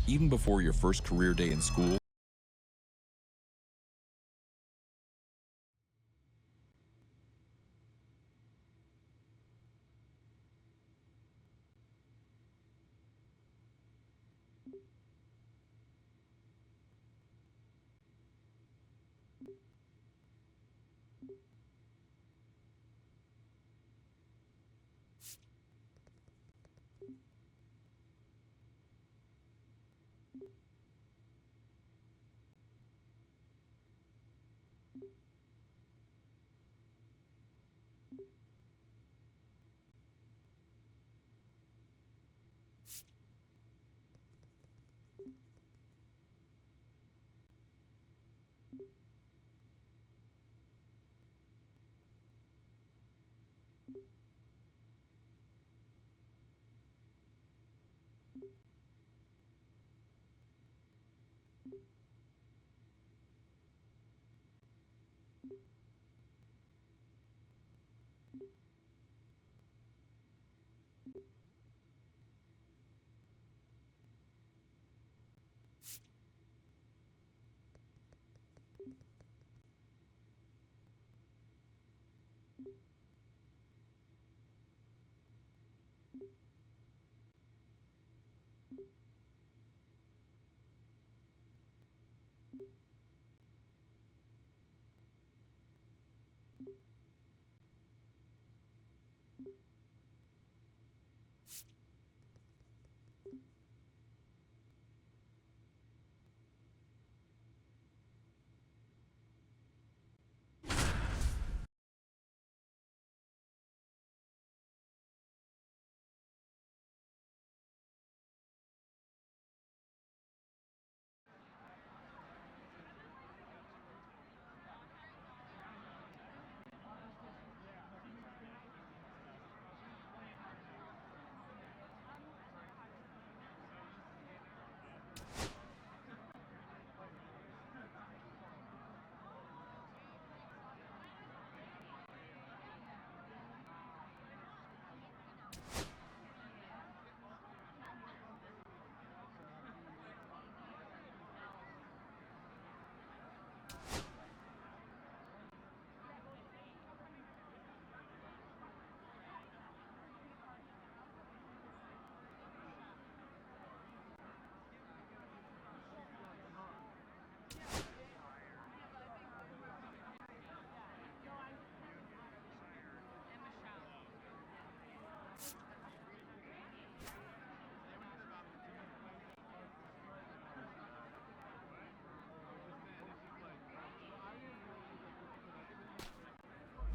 even before your first career day in school.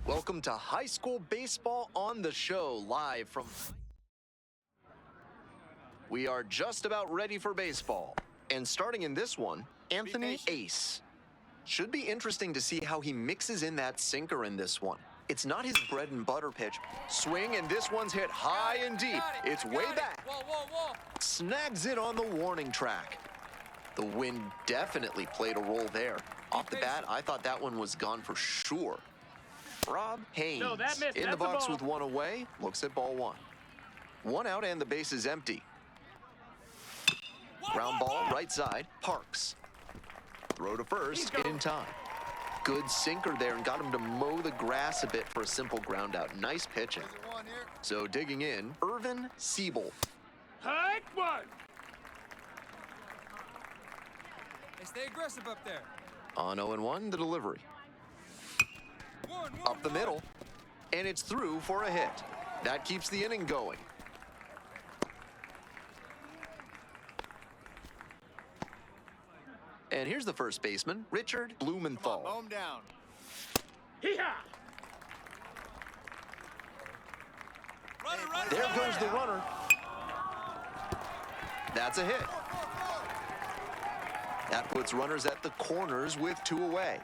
Welcome to high school baseball on the show, live from... We are just about ready for baseball. And starting in this one, Anthony Ace. Should be interesting to see how he mixes in that sinker in this one. It's not his bread and butter pitch. Swing, and this one's hit high and deep. It's way back. Snags it on the warning track. The wind definitely played a role there. Off the bat, I thought that one was gone for sure. Rob Haynes in the box with one away, looks at ball one. One out and the base is empty. Ground ball right side, Parks. Throw to first in time. Good sinker there and got him to mow the grass a bit for a simple ground out. Nice pitching. So digging in, Irvin Siebel. Hike one! Hey, stay aggressive up there. On 0-1, the delivery. Up the middle, and it's through for a hit. That keeps the inning going. And here's the first baseman, Richard Blumenthal. Mow him down. Hee-haw! There goes the runner. That's a hit. That puts runners at the corners with two away.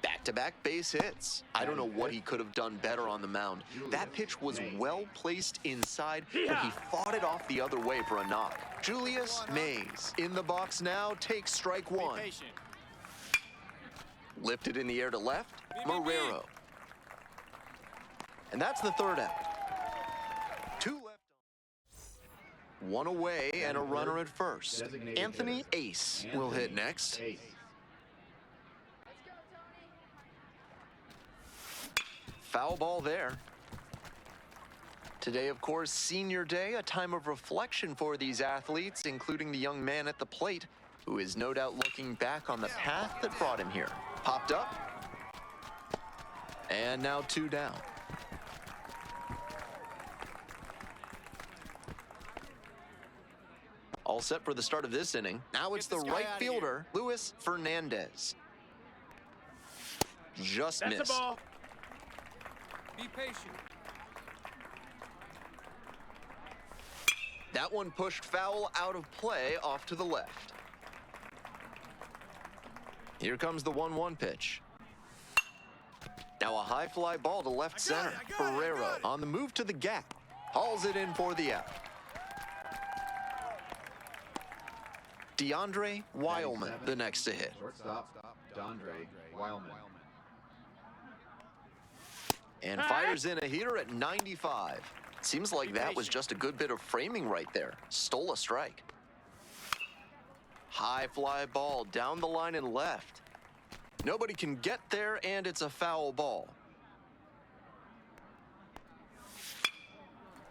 Back-to-back base hits. I don't know what he could have done better on the mound. That pitch was well placed inside, but he fought it off the other way for a knock. Julius Mays in the box now, takes strike one. Lifted in the air to left, Marrero. And that's the third out. Two left. One away and a runner at first. Anthony Ace will hit next. Foul ball there. Today, of course, senior day, a time of reflection for these athletes, including the young man at the plate, who is no doubt looking back on the path that brought him here. Popped up. And now 2 down. All set for the start of this inning. Now it's the right fielder, Luis Fernandez. Just That's missed. the ball. Be patient. That one pushed foul out of play off to the left. Here comes the 1-1 pitch. Now a high fly ball to left center. Ferrero on the move to the gap. Hauls it in for the out. DeAndre Weilman, the next to hit. Shortstop, DeAndre Weilman. And fires in a heater at 95. Seems like that was just a good bit of framing right there. Stole a strike. High fly ball down the line and left. Nobody can get there, and it's a foul ball.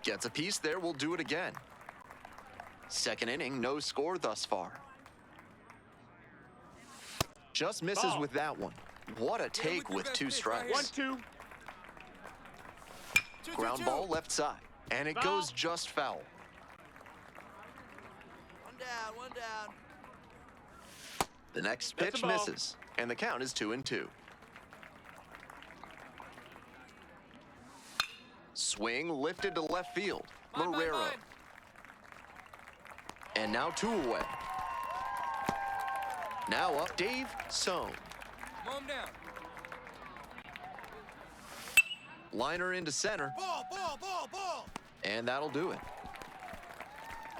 Gets a piece there, we'll do it again. Second inning, no score thus far. Just misses with that one. What a take with 2 strikes. 1-2. Ground ball left side, and it goes just foul. One down. The next That's pitch the ball. misses, and the count is 2-2. Swing lifted to left field. Marrero. And now 2 away. Now up Dave Sohn. Mow him down. Liner into center. Ball. And that'll do it.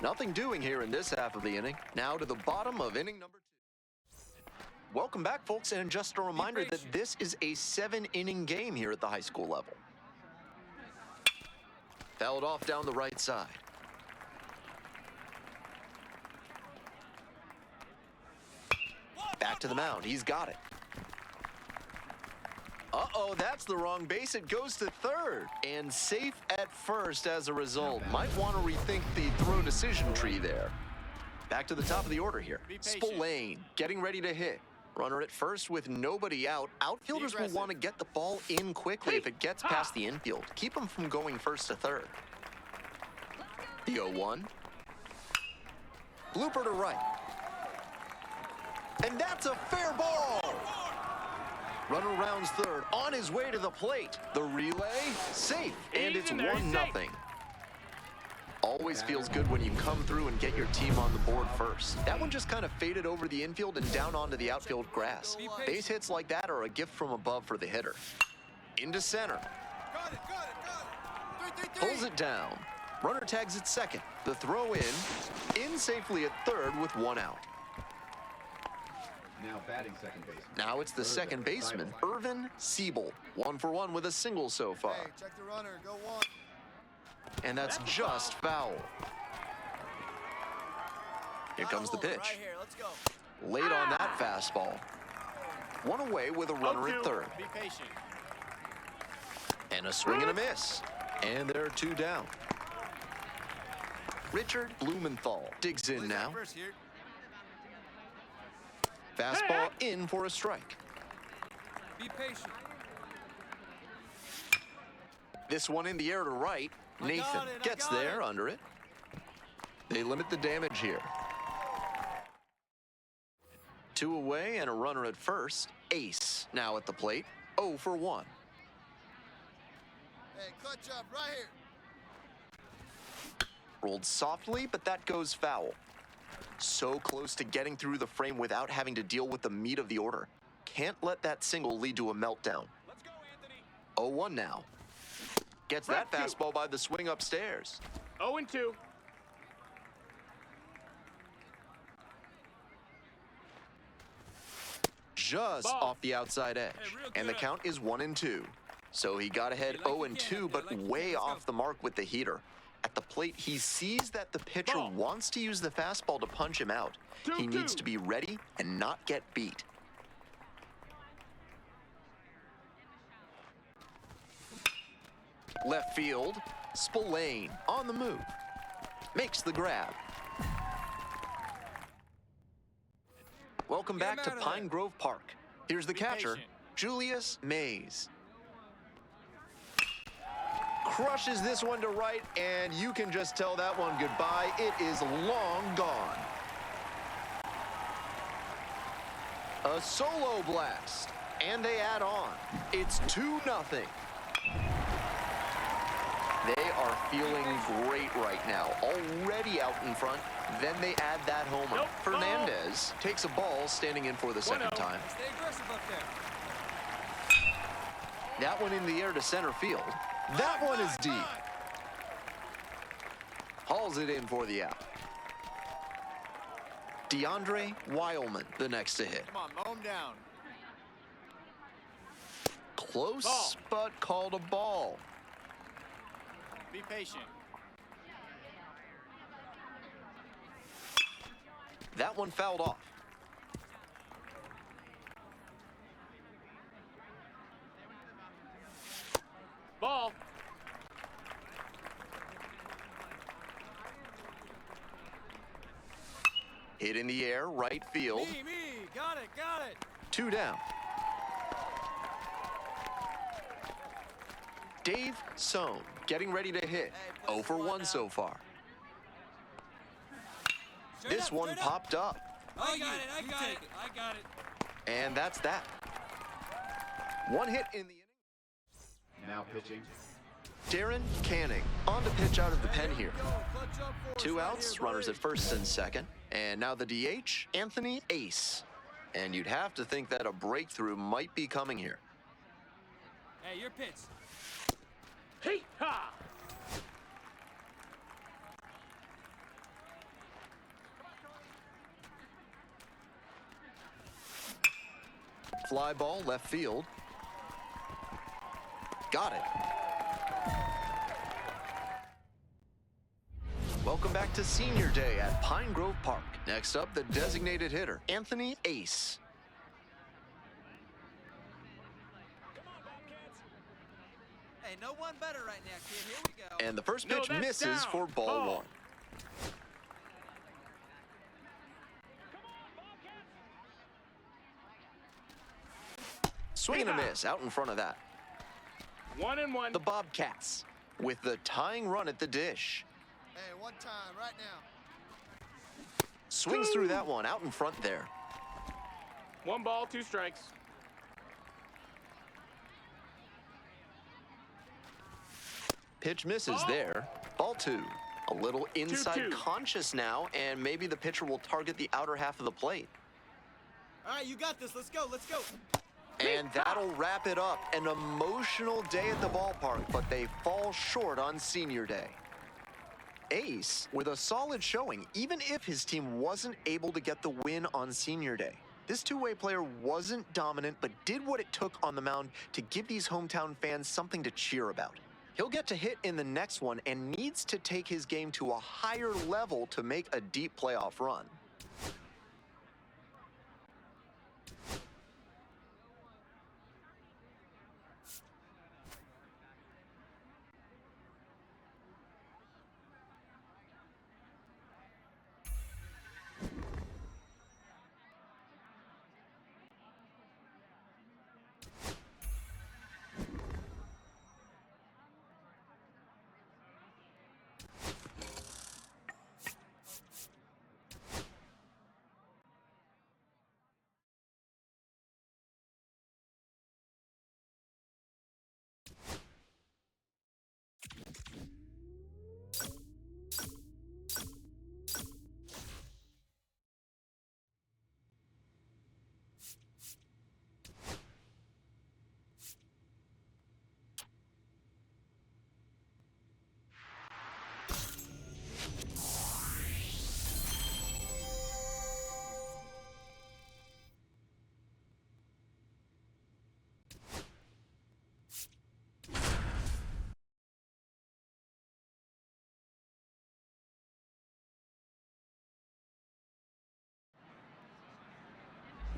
Nothing doing here in this half of the inning. Now to the bottom of inning number 2. Welcome back, folks, and just a reminder that this is a 7-inning game here at the high school level. Fouled off down the right side. Back to the mound. He's got it. Uh-oh, that's the wrong base. It goes to third. And safe at first as a result. Might want to rethink the throw decision tree there. Back to the top of the order here. Spillane getting ready to hit. Runner at first with nobody out. Outfielders will want to get the ball in quickly if it gets past the infield. Keep them from going first to third. The 0-1. Blooper to right. And that's a fair ball. Runner rounds third, on his way to the plate. The relay, safe, and it's 1-0. Always feels good when you come through and get your team on the board first. That one just kind of faded over the infield and down onto the outfield grass. Base hits like that are a gift from above for the hitter. Into center. Got it. Pulls it down. Runner tags at second. The throw in safely at third with 1 out. Now batting second base. Now it's the second baseman, Irvin Siebel. 1 for 1 with a single so far. Hey, check the runner. Go 1. And that's just foul. Here comes the pitch. Right here. Let's go. Late on that fastball. 1 away with a runner at third. Be patient. And a swing and a miss. And there are 2 down. Richard Blumenthal digs in now. First here. Fastball in for a strike. Be patient. This one in the air to right. Nathan gets there under it. They limit the damage here. 2 away and a runner at first. Ace now at the plate. 0 for 1. Hey, clutch up right here. Rolled softly, but that goes foul. So close to getting through the frame without having to deal with the meat of the order. Can't let that single lead to a meltdown. Let's go, Anthony. 0-1 now. Gets that fastball by the swing upstairs. 0-2. Just Ball. off the outside edge. real And the good. count is 1-2. So he got ahead You like 0-2, you but can. way Let's go. off the mark with the heater. At the plate, he sees that the pitcher Ball. wants to use the fastball to punch him out. He 2-2. needs to be ready and not get beat. Left field, Spillane on the move. Makes the grab. Welcome Get him back to out of Pine there. Grove Park. Here's the Be catcher, patient. Julius Mays. Crushes this one to right, and you can just tell that one goodbye. It is long gone. A solo blast, and they add on. It's 2-0. They are feeling great right now, already out in front. Then they add that homer. Nope. Fernandez takes a ball, standing in for the second 1-0. time. Stay aggressive up there. That one in the air to center field. That one is deep. Hauls it in for the out. DeAndre Wileman, the next to hit. Come on, mow him down. Close, Ball. but called a ball. Be patient. That one fouled off. Ball. Hit in the air, right field. Me. Got it, got it. 2 down. Dave Sohn getting ready to hit. 0 for 1 so far. Straight This up, one straight up. popped up. I got it. And that's that. One hit in the inning. Now pitching. Darren Canning on to pitch out of the pen here. Go, clutch up for us 2 right outs, here, runners buddy. at first and second. And now the DH, Anthony Ace. And you'd have to think that a breakthrough might be coming here. Hey, your pitch. Hee-ha! Fly ball, left field. Got it. Welcome back to Senior Day at Pine Grove Park. Next up, the designated hitter, Anthony Ace. Hey, no one better right now, kid. Here we go. And the first No, pitch that's misses down. for ball Ball. 1. Swing and a Hee-haw. miss out in front of that. 1-1. The Bobcats with the tying run at the dish. Hey, one time, right now. Swings through that one out in front there. 1 ball, 2 strikes. Pitch misses Ball. there. Ball 2. A little inside 2-2. conscious now, and maybe the pitcher will target the outer half of the plate. All right, you got this. Let's go. Let's go. And that'll wrap it up. An emotional day at the ballpark, but they fall short on Senior Day. Ace with a solid showing, even if his team wasn't able to get the win on Senior Day. This two-way player wasn't dominant, but did what it took on the mound to give these hometown fans something to cheer about. He'll get to hit in the next one and needs to take his game to a higher level to make a deep playoff run.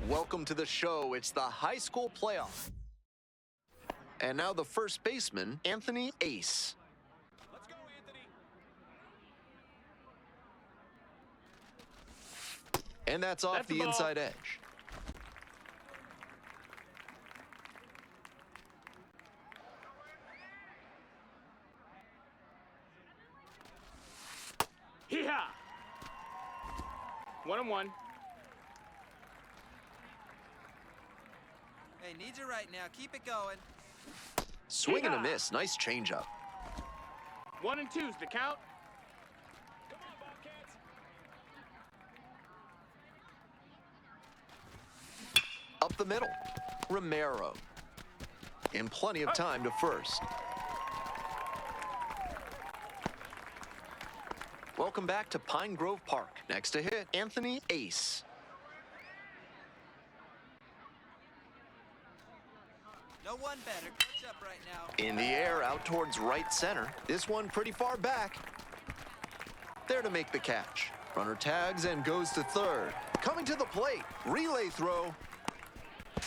Welcome to the show. It's the high school playoff. And now the first baseman, Anthony Ace. Let's go, Anthony. And that's off That's the the ball. inside edge. Hee-haw! 1-1. Hey, needs you right now. Keep it going. Swing and a Yeah. miss. Nice changeup. 1 and 2's the count. Up the middle. Romero. And plenty of time to first. Welcome back to Pine Grove Park. Next to hit, Anthony Ace. No one better. Catch up right now. In the air, out towards right center. This one pretty far back. There to make the catch. Runner tags and goes to third. Coming to the plate. Relay throw.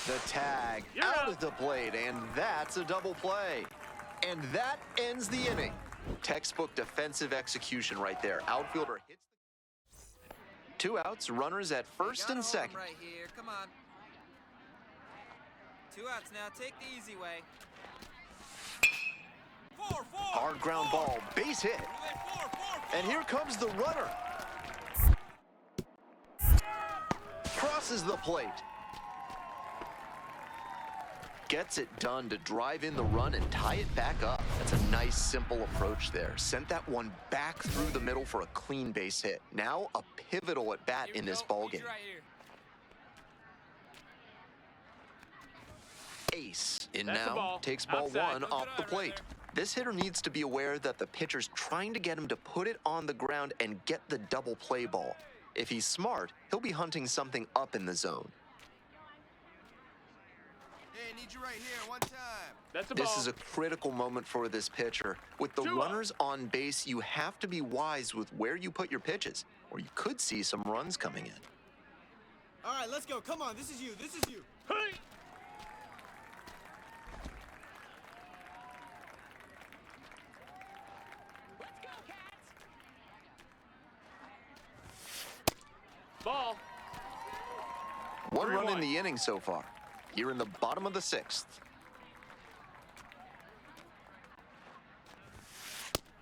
The tag You're out out. at the plate, and that's a double play. And that ends the inning. Textbook defensive execution right there. Outfielder hits the... 2 outs, runners at first Gotta and hold 'em second. right here. Come on. 2 outs now. Take the easy way. 4-4. Hard ground ball, base hit. And here comes the runner. Crosses the plate. Gets it done to drive in the run and tie it back up. That's a nice, simple approach there. Sent that one back through the middle for a clean base hit. Now a pivotal at bat in this ballgame. Ace in That's the now, ball. takes ball Outside. 1 off the plate. This hitter needs to be aware that the pitcher's trying to get him to put it on the ground and get the double play ball. If he's smart, he'll be hunting something up in the zone. Hey, need you right here. One time. That's the ball. This is a critical moment for this pitcher. With the 2-0. runners on base, you have to be wise with where you put your pitches, or you could see some runs coming in. All right, let's go. Come on, this is you. This is you. Hey! Ball. 1 run in 3-1. the inning so far. Here in the bottom of the 6th.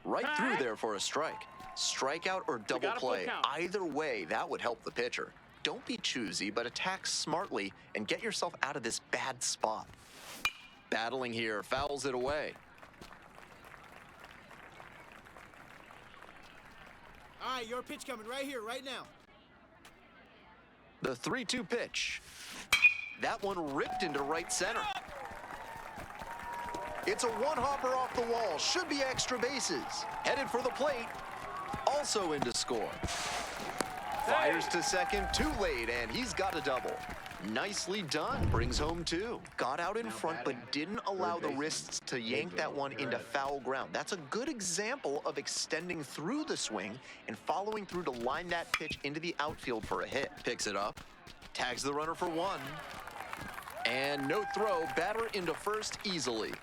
Right through there for a strike. Strikeout or double gotta full play. count. Either way, that would help the pitcher. Don't be choosy, but attack smartly and get yourself out of this bad spot. Battling here, fouls it away. All right, your pitch coming right here, right now. The 3-2 pitch. That one ripped into right center. It's a one-hopper off the wall. Should be extra bases. Headed for the plate. Also in to score. Fires to second, too late, and he's got a double. Nicely done. Brings home 2. Got out in front, but didn't allow the wrists to yank that one into foul ground. That's a good example of extending through the swing and following through to line that pitch into the outfield for a hit. Picks it up. Tags the runner for 1. And no throw. Batter into first easily.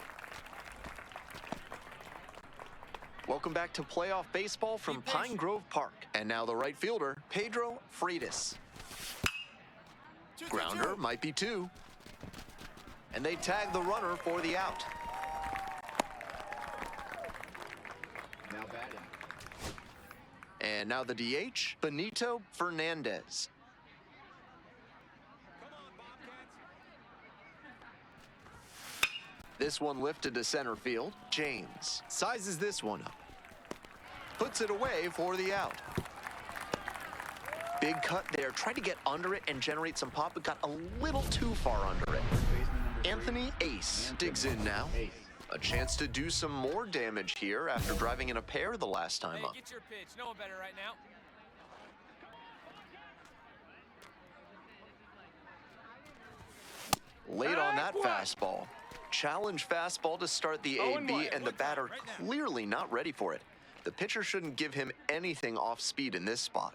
Welcome back to playoff baseball from Pine Grove Park. And now the right fielder, Pedro Freitas. Grounder might be 2. And they tag the runner for the out. Now batting. And now the DH, Benito Fernandez. This one lifted to center field. James sizes this one up. Puts it away for the out. Big cut there. Tried to get under it and generate some pop, but got a little too far under it. Baseman number 3. Anthony Ace digs in now. Ace. A chance to do some more damage here after driving in a pair the last time up. Get your pitch. No one better right now. Late on that fastball. Challenge fastball to start the 0-1. AB, and the batter clearly not ready for it. The pitcher shouldn't give him anything off speed in this spot.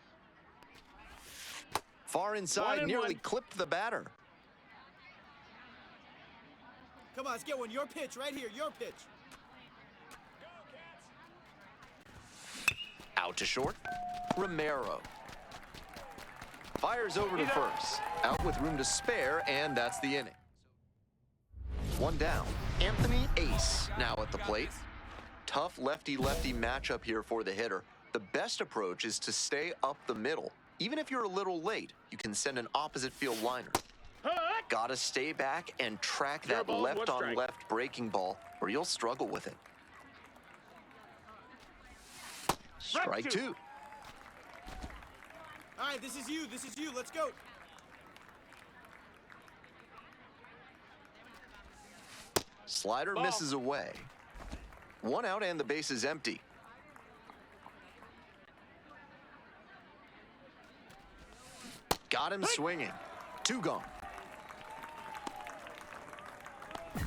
Far inside, 1-1. nearly clipped the batter. Come on, let's get one. Your pitch right here. Your pitch. Out to short. Romero. Fires over to first. Out with room to spare, and that's the inning. One down. Anthony Ace now at the plate. Tough lefty-lefty matchup here for the hitter. The best approach is to stay up the middle. Even if you're a little late, you can send an opposite field liner. Gotta stay back and track that Ball, left-on-left breaking ball, or you'll struggle with it. Strike two. All right, this is you. This is you. Let's go. Slider Ball. misses away. One out and the base is empty. Got him swinging. Two gone.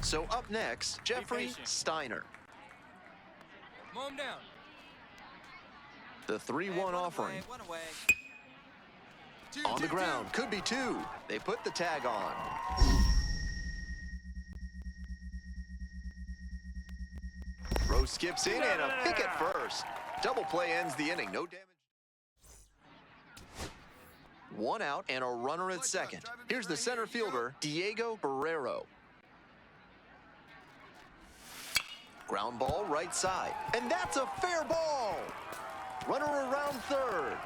So up next, Jeffrey patient. Steiner. Mow him down. The 3-1 offering. One away. On the ground, could be two. They put the tag on. Rose skips in and a pick at first. Double play ends the inning, no damage. One out and a runner at second. Here's the center fielder, Diego Barrero. Ground ball right side, and that's a fair ball. Runner around third.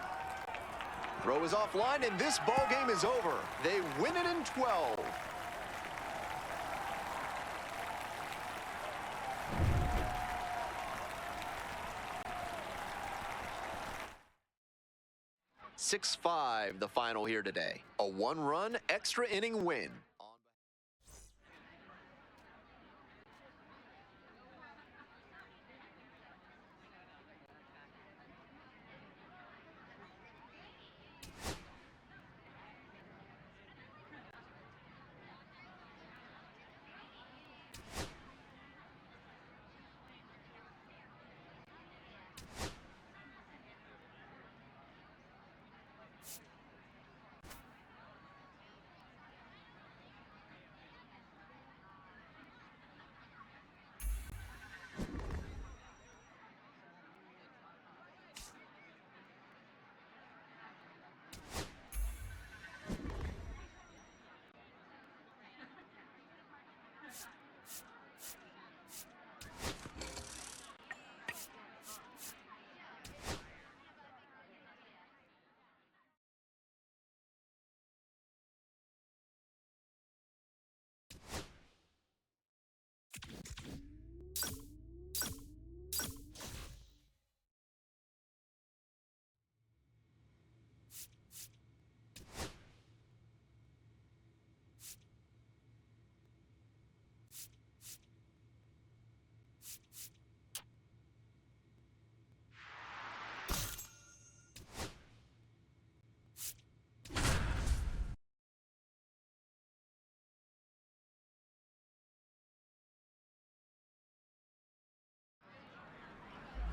Throw is offline, and this ball game is over. They win it in 12. (6-5) the final here today. A one-run extra inning win.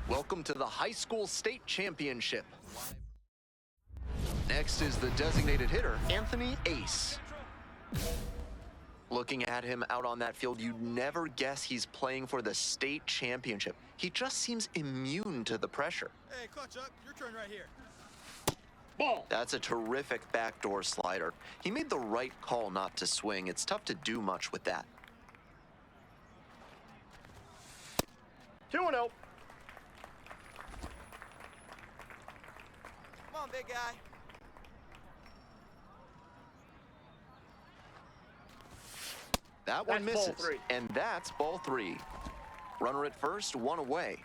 Welcome to the high school state championship. Next is the designated hitter, Anthony Ace. Looking at him out on that field, you'd never guess he's playing for the state championship. He just seems immune to the pressure. Hey, clutch up. Your turn right here. Ball. That's a terrific backdoor slider. He made the right call not to swing. It's tough to do much with that. 2-0. Come on, big guy. That one That's ball misses, three. and that's ball three. Runner at first, one away.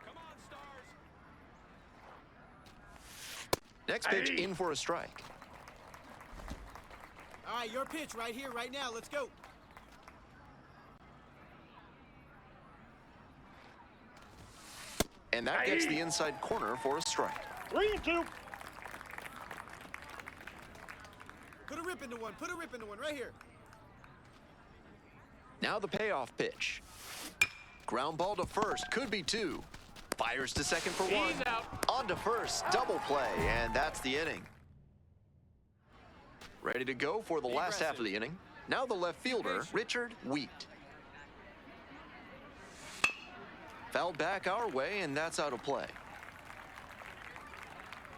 Come on, Stars. Next pitch Hey. in for a strike. All right, your pitch right here, right now. Let's go. And that gets the inside corner for a strike. 3-2. Put a rip into one. Put a rip into one right here. Now the payoff pitch. Ground ball to first, could be two. Fires to second for one. He's out. On to first, double play, and that's the inning. Ready to go for the last half of the inning. Now the left fielder, Richard Wheat. Fouled back our way, and that's out of play.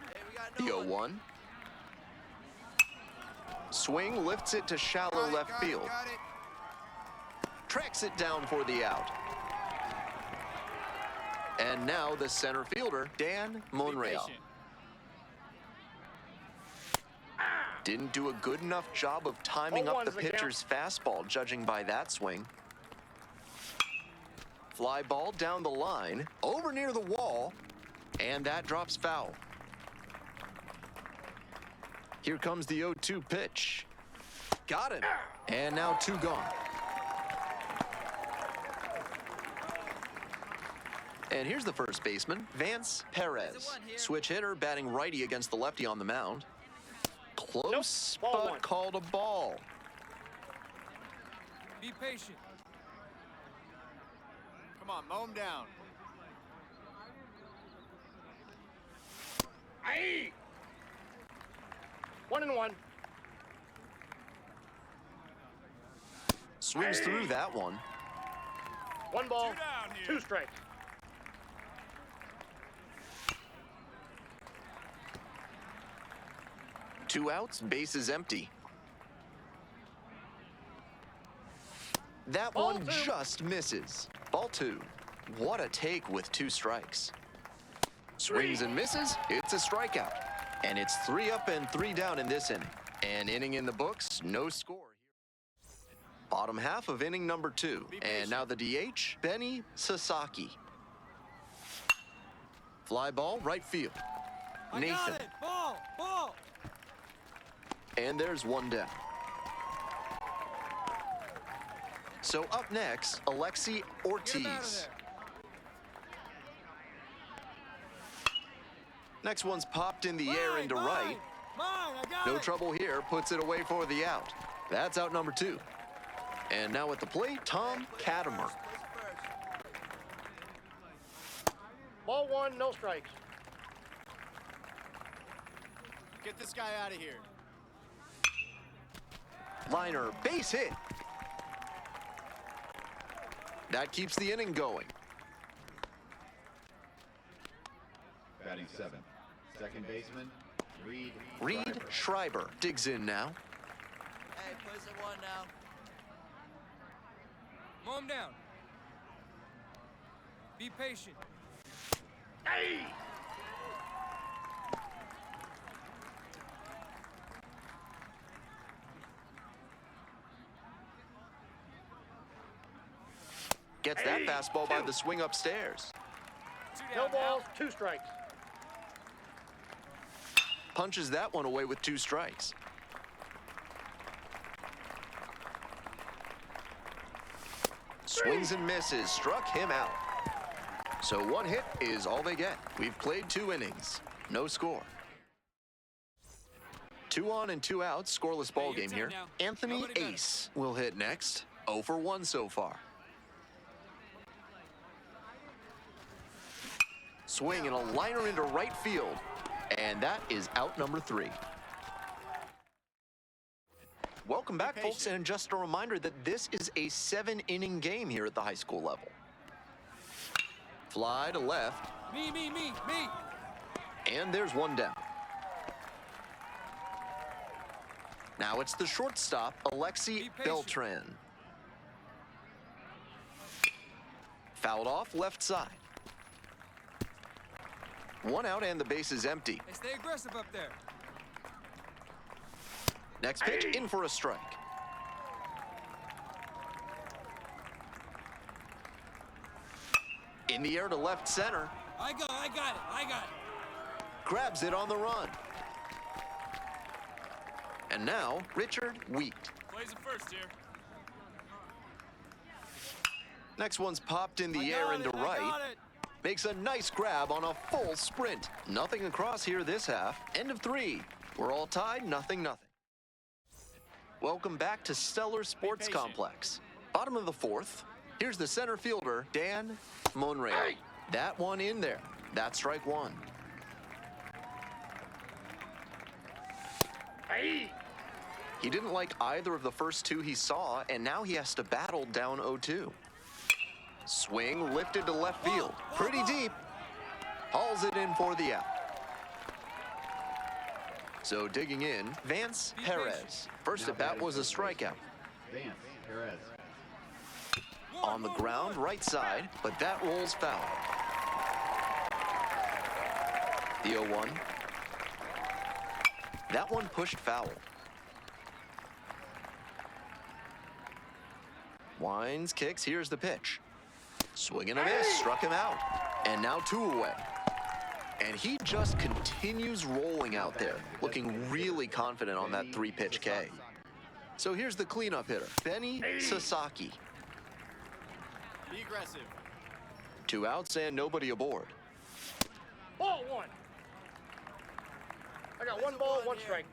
Hey, we got The no one. 0-1. Swing lifts it to shallow left field. Got it. Tracks it down for the out. And now the center fielder, Dan Monreal. Didn't do a good enough job of timing up the 0-1's the count. pitcher's fastball, judging by that swing. Fly ball down the line, over near the wall, and that drops foul. Here comes the 0-2 pitch. Got it. And now 2 gone. And here's the first baseman, Vance Perez. Switch hitter, batting righty against the lefty on the mound. Close, Nope, ball but one. called a ball. Be patient. Come on, mow him down. Aye. 1-1. Swings through that one. 1 ball, 2 strikes. Two outs, bases empty. That Ball one 2. just misses. Ball 2. What a take with 2 strikes. Swings and misses. It's a strikeout. And it's 3 up and 3 down in this inning. An inning in the books, no score. Bottom half of inning number 2. And now the DH, Benny Sasaki. Fly ball, right field. I got Nathan. it. Ball. And there's 1 down. So up next, Alexi Get him out of Ortiz. there. Next one's popped in the air into Mine, right. Mine, I got No it. trouble here, puts it away for the out. That's out number 2. And now at the plate, Tom Katimer. Place it first. Ball 1, no strikes. Get this guy out of here. Liner, base hit. That keeps the inning going. Batting 7th. Second baseman, Reed Schreiber digs in now. Hey, place it 1 now. Mow him down. Be patient. Aye. Gets that fastball by the swing upstairs. 2 No down now. balls, 2 strikes. Punches that one away with 2 strikes. Swings and misses, struck him out. So 1 hit is all they get. We've played 2 innings, no score. 2 on and 2 outs, scoreless ball game here. Anthony Ace will hit next. 0 for 1 so far. Swing and a liner into right field. And that is out number 3. Welcome back, folks, and just a reminder that this is a 7-inning game here at the high school level. Fly to left, Me. and there's 1 down. Now it's the shortstop, Alexi Be patient. Beltran. Fouled off left side. 1 out and the base is empty. Hey, stay aggressive up there. Next pitch, in for a strike. In the air to left center. I got it. Grabs it on the run. And now, Richard Wheat. Plays it first here. Next one's popped in the I air got into it, I right. got it. Makes a nice grab on a full sprint. Nothing across here this half. End of 3. We're all tied, 0-0. Welcome back to Stellar Sports Complex. Bottom of the 4th. Here's the center fielder, Dan Monreal. That one in there. That's strike one. Hey! He didn't like either of the first two he saw, and now he has to battle down 0-2. Swing lifted to left field. Pretty deep. Hauls it in for the out. So digging in, Vance Perez. First at bat was a strikeout. Vance Perez. On the ground, right side, but that rolls foul. The 0-1. That one pushed foul. Winds, kicks, here's the pitch. Swing and a miss, struck him out. And now 2 away. And he just continues rolling out there, looking really confident on that 3-pitch K. So here's the cleanup hitter, Benny Sasaki. Be aggressive. 2 outs and nobody aboard. Ball one. I got 1 ball, 1 strike.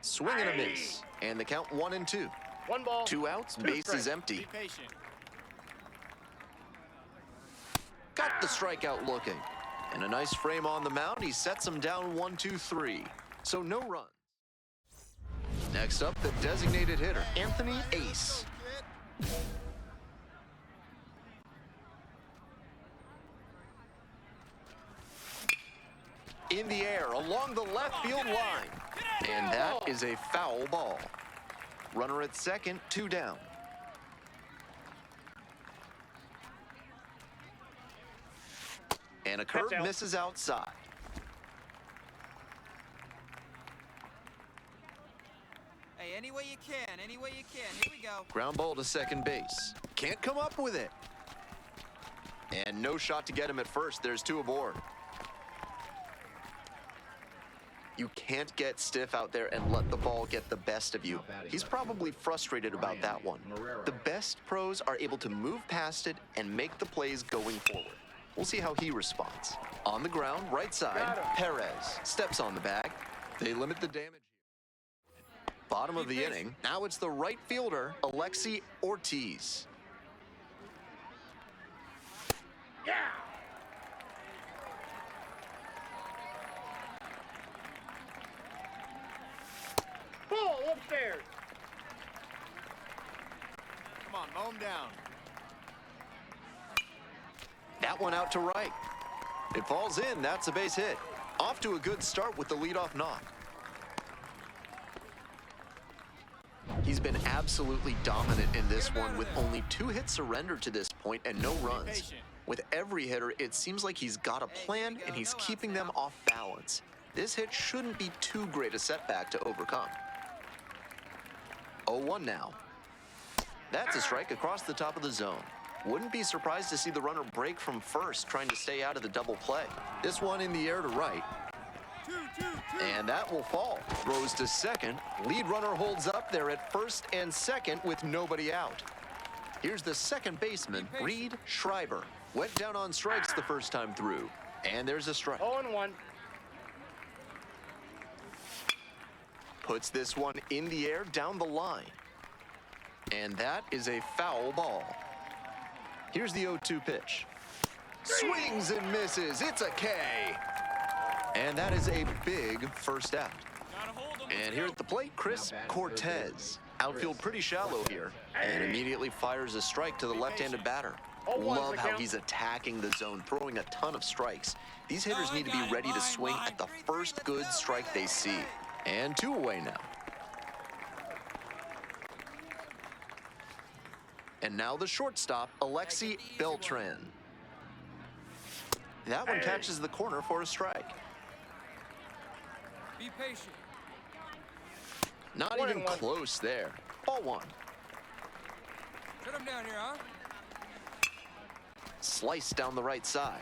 Swing and a miss. And the count 1-2. 1 ball. 2 outs, 2 base is strikes. empty. Be patient. Got the strikeout looking. And a nice frame on the mound. He sets him down 1-2-3. So no runs. Next up, the designated hitter, Anthony Ace. In the air, along the left field line. And that is a foul ball. Runner at second, 2 down. And a curve That's out. misses outside. Hey, any way you can, any way you can. Here we go. Ground ball to second base. Can't come up with it. And no shot to get him at first. There's 2 aboard. You can't get stiff out there and let the ball get the best of you. He's probably frustrated about that one. The best pros are able to move past it and make the plays going forward. We'll see how he responds. On the ground, right side, Perez steps on the bag. They limit the damage here. Bottom of the inning. Now it's the right fielder, Alexi Ortiz. Yeah! Ball upstairs. Come on, mow him down. That one out to right. It falls in. That's a base hit. Off to a good start with the leadoff knock. He's been absolutely dominant in this one with only 2 hits surrendered to this point and no runs. With every hitter, it seems like he's got a plan and he's keeping them off balance. This hit shouldn't be too great a setback to overcome. 0-1 now. That's a strike across the top of the zone. Wouldn't be surprised to see the runner break from first, trying to stay out of the double play. This one in the air to right. And that will fall. Throws to second. Lead runner holds up there at first and second with nobody out. Here's the second baseman, Reed Schreiber. Went down on strikes the first time through. And there's a strike. 0-1. Puts this one in the air down the line. And that is a foul ball. Here's the 0-2 pitch. Swings and misses. It's a K. And that is a big first out. And here at the plate, Chris Cortez. Outfield pretty shallow here. And immediately fires a strike to the left-handed batter. Love how he's attacking the zone, throwing a ton of strikes. These hitters need to be ready to swing at the first good strike they see. And 2 away now. And now the shortstop, Alexi Beltran. That one catches the corner for a strike. Be patient. Not even close there. Ball 1. Shut him down here, huh? Sliced down the right side.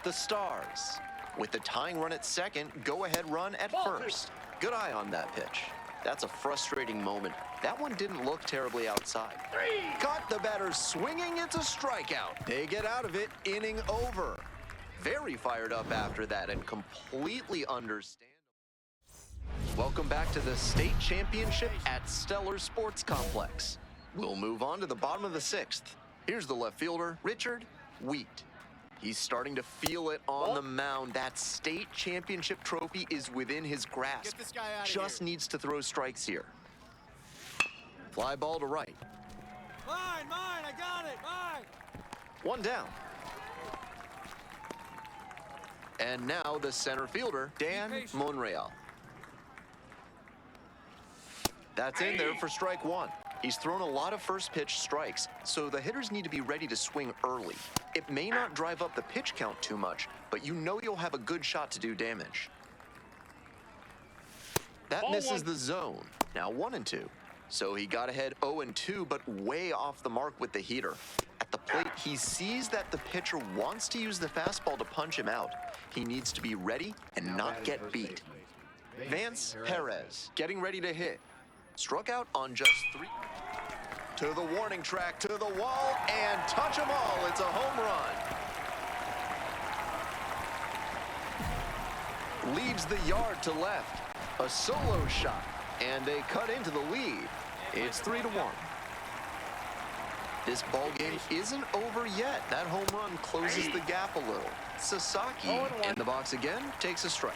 The Stars. With the tying run at second, go-ahead run at first. Good eye on that pitch. That's a frustrating moment. That one didn't look terribly outside. Caught the batter swinging. It's a strikeout. They get out of it. Inning over. Very fired up after that and completely understandable. Welcome back to the state championship at Stellar Sports Complex. We'll move on to the bottom of the 6th. Here's the left fielder, Richard Wheat. He's starting to feel it on the mound. That state championship trophy is within his grasp. Get this guy out of Just here. needs to throw strikes here. Fly ball to right. Mine, I got it, mine. One down. And now the center fielder, Dan Monreal. That's in there for strike one. He's thrown a lot of first pitch strikes, so the hitters need to be ready to swing early. It may not drive up the pitch count too much, but you know you'll have a good shot to do damage. That Ball misses one. the zone. Now 1-2. So he got ahead 0-2, but way off the mark with the heater. At the plate, he sees that the pitcher wants to use the fastball to punch him out. He needs to be ready and Now not batting get first beat. baseman, Vance Perez getting ready to hit. Struck out on just 3. To the warning track, to the wall, and touch 'em all. It's a home run. Leaves the yard to left. A solo shot, and they cut into the lead. It's 3-1. This ball game isn't over yet. That home run closes the gap a little. Sasaki 0-1. in the box again, takes a strike.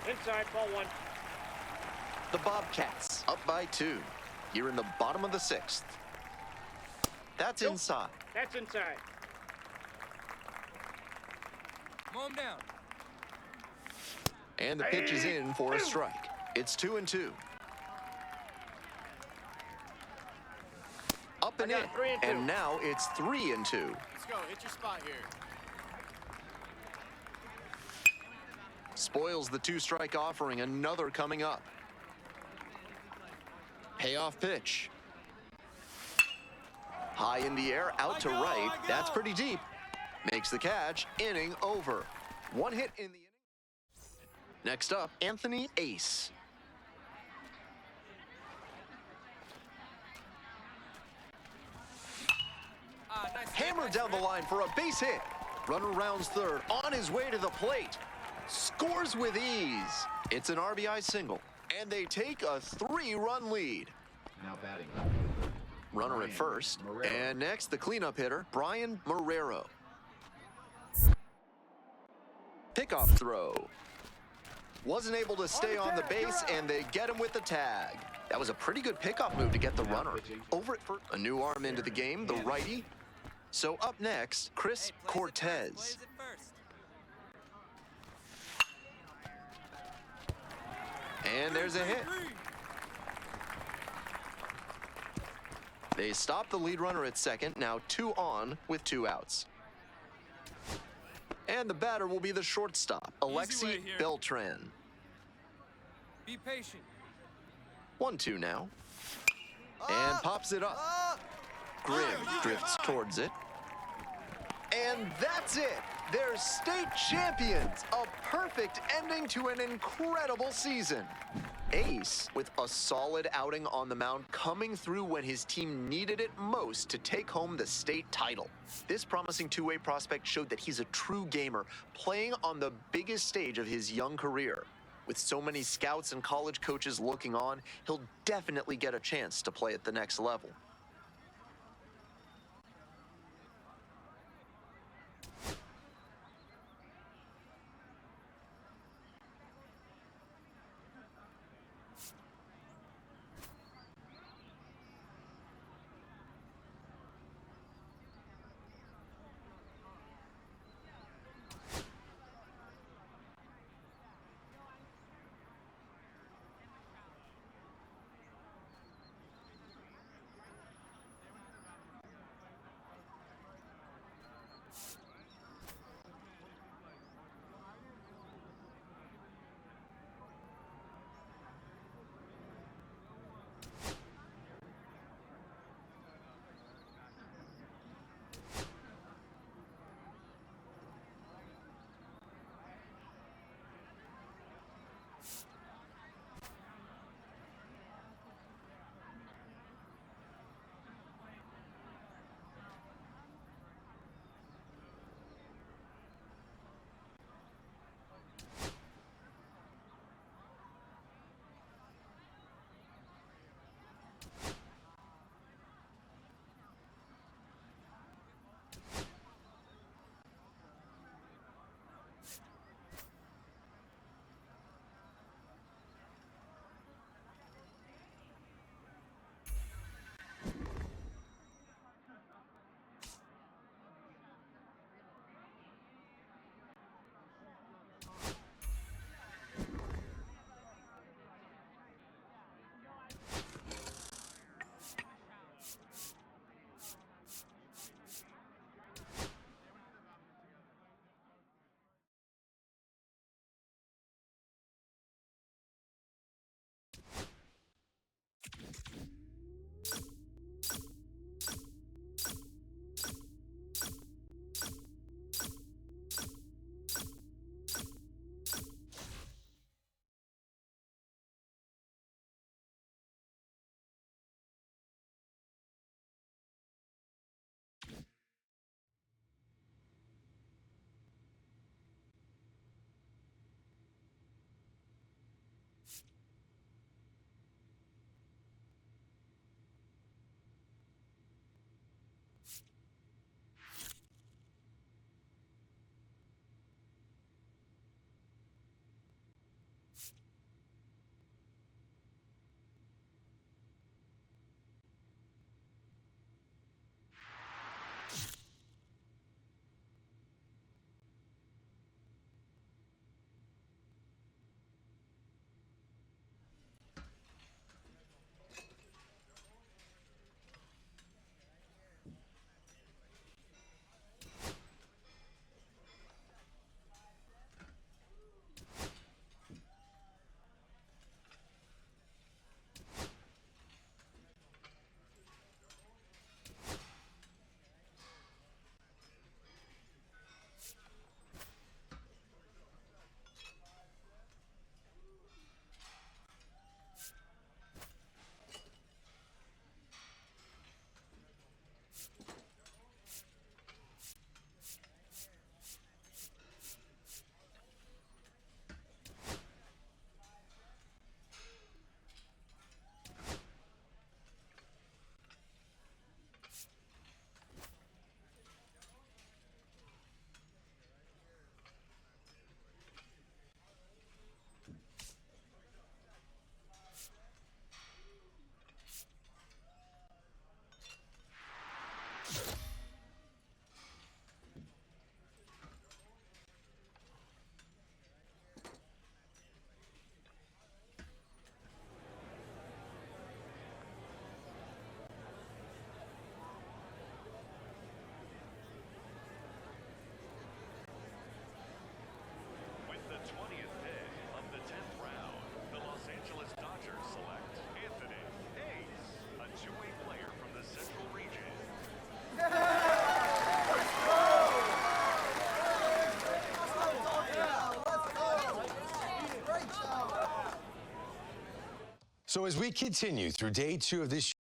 Inside, ball one. The Bobcats up by 2 here in the bottom of the 6th. That's Nope. inside. That's inside. Mow him down. And the pitch is in for a strike. It's 2-2. Up and I in. got 3-2. And now it's 3-2. Let's go, hit your spot here. Spoils the 2-strike offering. Another coming up. Payoff pitch. High in the air, out to right. That's pretty deep. Makes the catch. Inning over. One hit in the inning. Next up, Anthony Ace. Nice Hammered down the line for a base hit. Runner rounds third, on his way to the plate. Scores with ease. It's an RBI single, and they take a 3-run lead. Now batting. Runner at Brian first, Marrero. and next the cleanup hitter, Brian Marrero. Pickoff throw. Wasn't able to stay on the base, and they get him with the tag. That was a pretty good pickoff move to get the runner. Over it for a new arm into the game, the righty. So up next, Chris Cortez. Plays it first. And there's a hit. They stop the lead runner at second, now 2 on with 2 outs. And the batter will be the shortstop, Alexi way here. Beltran. Be patient. 1-2 now. And pops it up. Grimm drifts towards it. And that's it. They're state champions. A perfect ending to an incredible season. Ace, with a solid outing on the mound, coming through when his team needed it most to take home the state title. This promising two-way prospect showed that he's a true gamer, playing on the biggest stage of his young career. With so many scouts and college coaches looking on, he'll definitely get a chance to play at the next level. With the 20th pick of the 10th round, the Los Angeles Dodgers select Anthony Ace, a two-way player from the Central Region. So as we continue through day 2 of this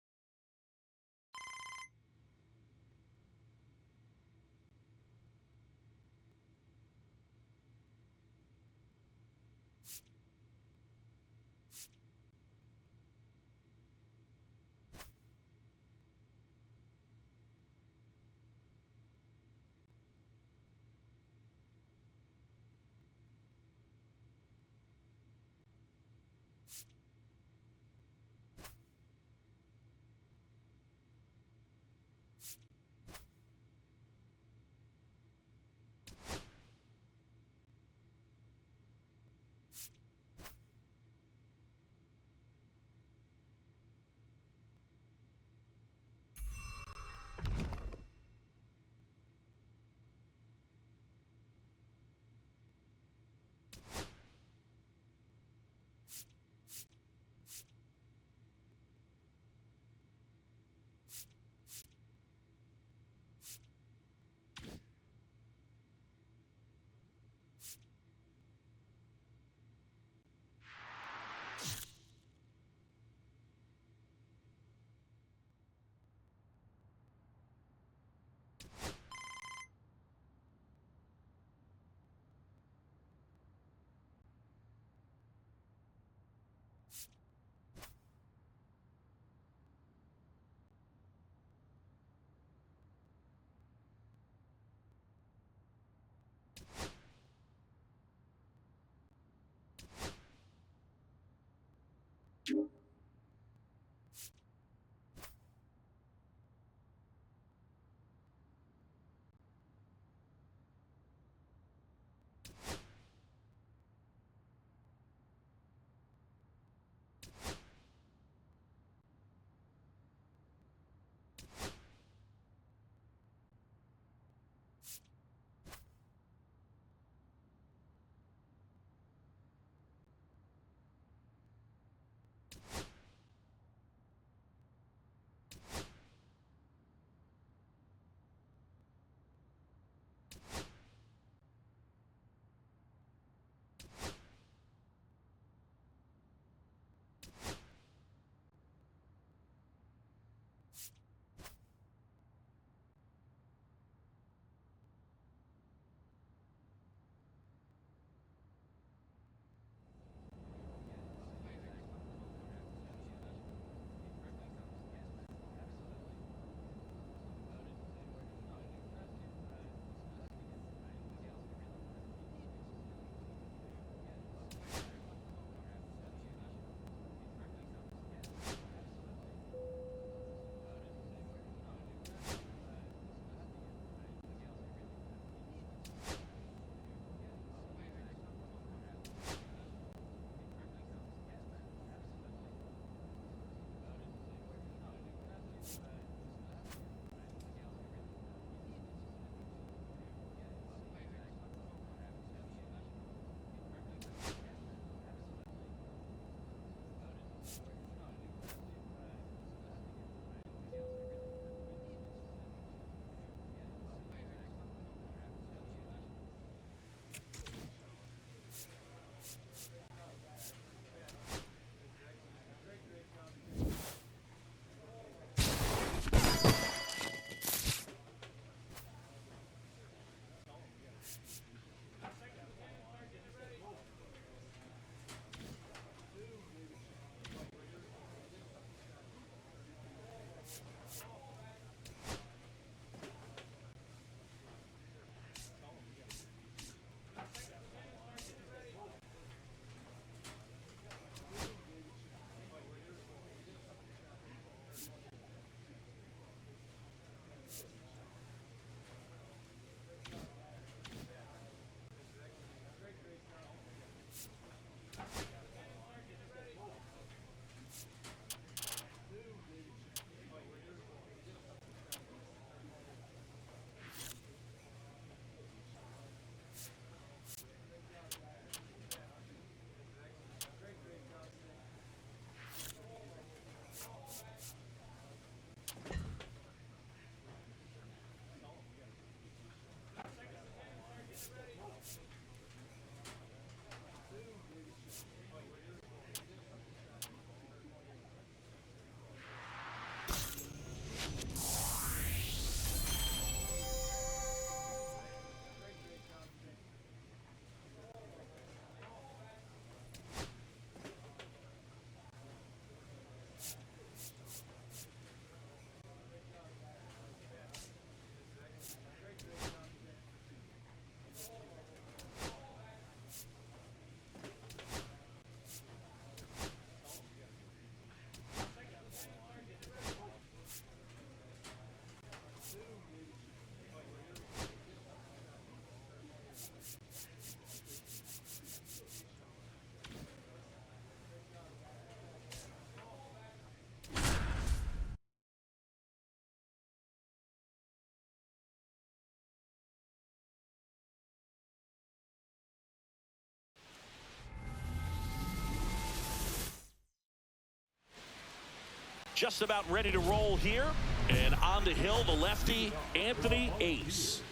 just about ready to roll here. And on the hill, the lefty, Anthony Ace.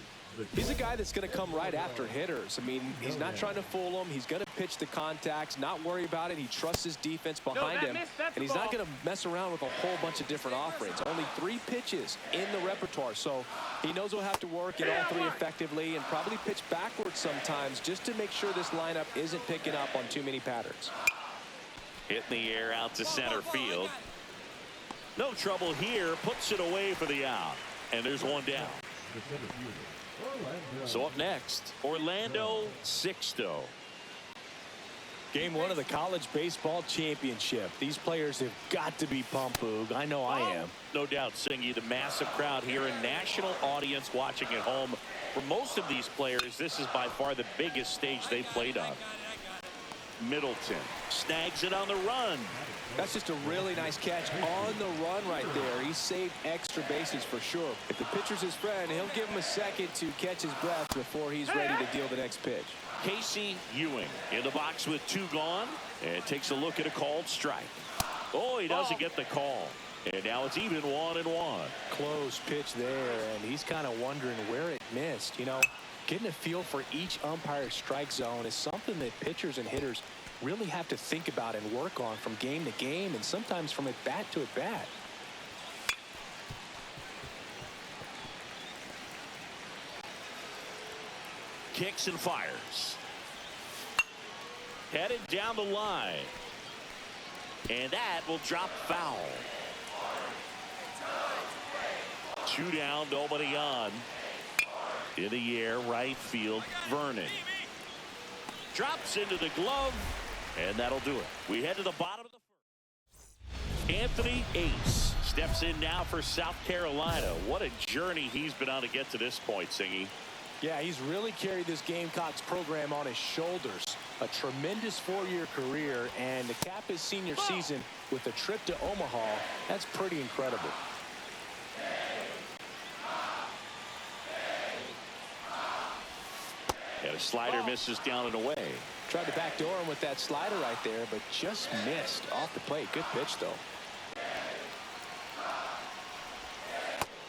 He's a guy that's going to come right after hitters. I mean, he's not trying to fool them. He's going to pitch the contacts, not worry about it. He trusts his defense behind him. And he's not going to mess around with a whole bunch of different offerings. Only 3 pitches in the repertoire. So he knows he'll have to work in all 3 effectively and probably pitch backwards sometimes just to make sure this lineup isn't picking up on too many patterns. Hit in the air out to center field. No trouble here. Puts it away for the out. And there's one down. So up next, Orlando Sixto. Game 1 of the college baseball championship. These players have got to be pumped, Boog. I know I am. No doubt, Singy. The massive crowd here, a national audience watching at home. For most of these players, this is by far the biggest stage they played on. Middleton snags it on the run. That's just a really nice catch on the run right there. He saved extra bases for sure. If the pitcher's his friend, he'll give him a second to catch his breath before he's ready to deal the next pitch. Casey Ewing in the box with 2 gone and takes a look at a called strike. Oh, he doesn't get the call. And now it's even 1-1. Close pitch there, and he's kind of wondering where it missed. You know, getting a feel for each umpire's strike zone is something that pitchers and hitters really have to think about and work on from game to game and sometimes from at bat to at bat. Kicks and fires. Headed down the line. And that will drop foul. 2 down, nobody on. In the air, right field, Vernon. Drops into the glove, and that'll do it. We head to the bottom of the 1st. Anthony Ace steps in now for South Carolina. What a journey he's been on to get to this point, Singy. Yeah, he's really carried this Gamecocks program on his shoulders. A tremendous 4-year career, and to cap his senior season with a trip to Omaha, that's pretty incredible. And a slider misses down and away. Tried to backdoor him with that slider right there, but just missed off the plate. Good pitch, though.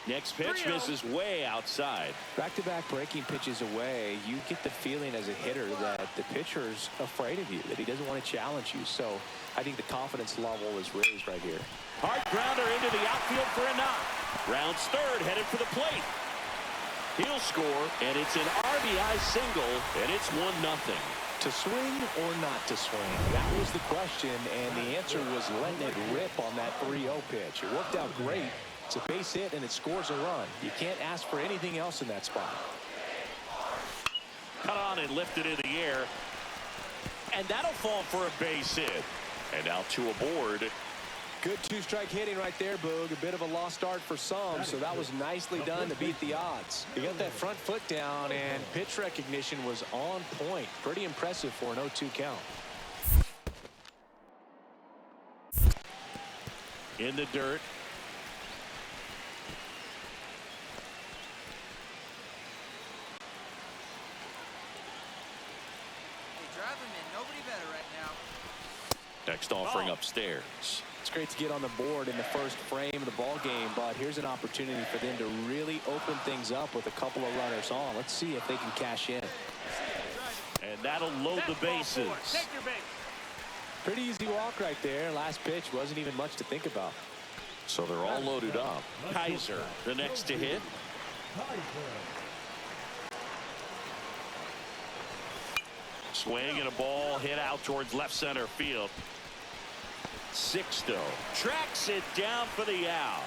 Next pitch misses way outside. Back-to-back breaking pitches away, you get the feeling as a hitter that the pitcher's afraid of you, that he doesn't want to challenge you. So I think the confidence level is raised right here. Hard grounder into the outfield for a knock. Rounds third, headed for the plate. He'll score, and it's an RBI single, and it's 1-0. To swing or not to swing? That was the question, and the answer was letting it rip on that 3-0 pitch. It worked out great. It's a base hit, and it scores a run. You can't ask for anything else in that spot. Cut on and lifted in the air, and that'll fall for a base hit. And now 2 aboard. Good 2-strike hitting right there, Boog. A bit of a lost start for some, so that was nicely done to beat the odds. He got that front foot down, and pitch recognition was on point. Pretty impressive for an 0-2 count. In the dirt. Hey, drive him in. Nobody better right now. Next offering upstairs. It's great to get on the board in the first frame of the ball game, but here's an opportunity for them to really open things up with a couple of runners on. Let's see if they can cash in. And that'll load the bases. Take your base. Pretty easy walk right there. Last pitch wasn't even much to think about. So they're all loaded up. Kaiser, the next to hit. Swing and a ball hit out towards left center field. Sixto tracks it down for the out.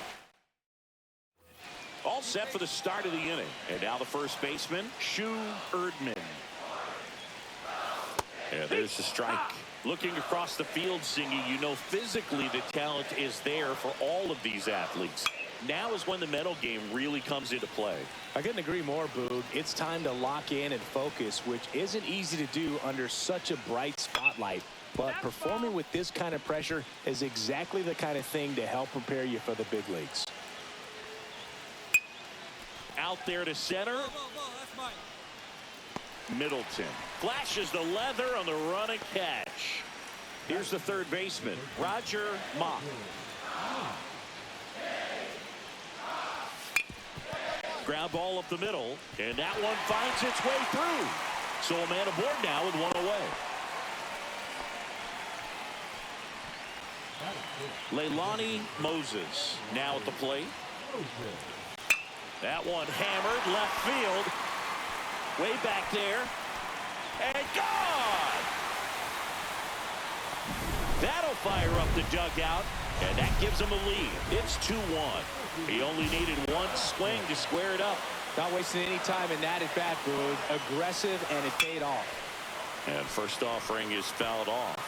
All set for the start of the inning. And now the first baseman, Shu Erdman. And there's the strike. Looking across the field, Singy, you know physically the talent is there for all of these athletes. Now is when the mental game really comes into play. I couldn't agree more, Boog. It's time to lock in and focus, which isn't easy to do under such a bright spotlight. But performing with this kind of pressure is exactly the kind of thing to help prepare you for the big leagues. Out there to center. Middleton flashes the leather on the run and catch. Here's the third baseman, Roger Mock. Ground ball up the middle, and that one finds its way through. So a man aboard now with one away. Leilani Moses now at the plate. That one hammered left field. Way back there. And gone! That'll fire up the dugout, and that gives him a lead. It's 2-1. He only needed one swing to square it up. Not wasting any time in that at bat, Boog. Aggressive, and it paid off. And first offering is fouled off.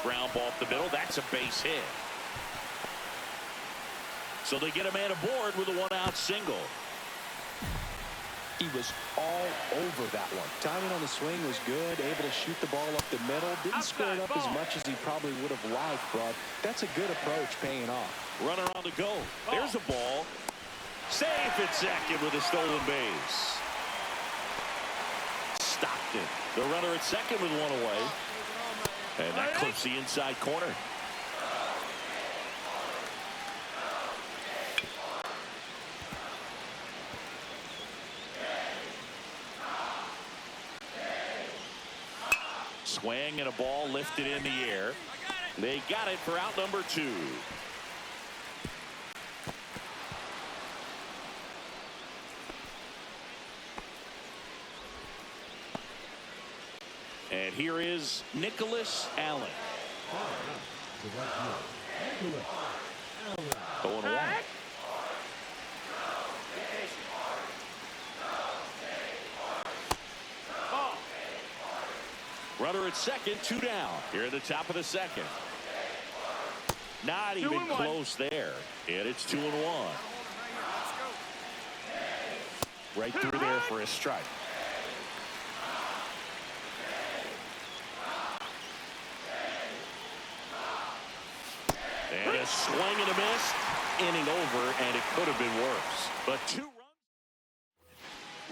Ground ball up the middle. That's a base hit. So they get a man aboard with a one-out single. He was all over that one. Timing on the swing was good. Able to shoot the ball up the middle. Didn't square it up as much as he probably would have liked, but that's a good approach paying off. Runner on the go. There's a ball. Safe at second with a stolen base. Stockton. The runner at second with one away. And that clips the inside corner. Swing and a ball lifted in the air. They got it for out number 2. And here is Nicholas Allen. 0-1. Runner at second, 2 down. Here at the top of the second. Not even close there. And it's 2-1. Right through there for a strike. And a swing and a miss. Inning over, and it could have been worse. But 2 runs.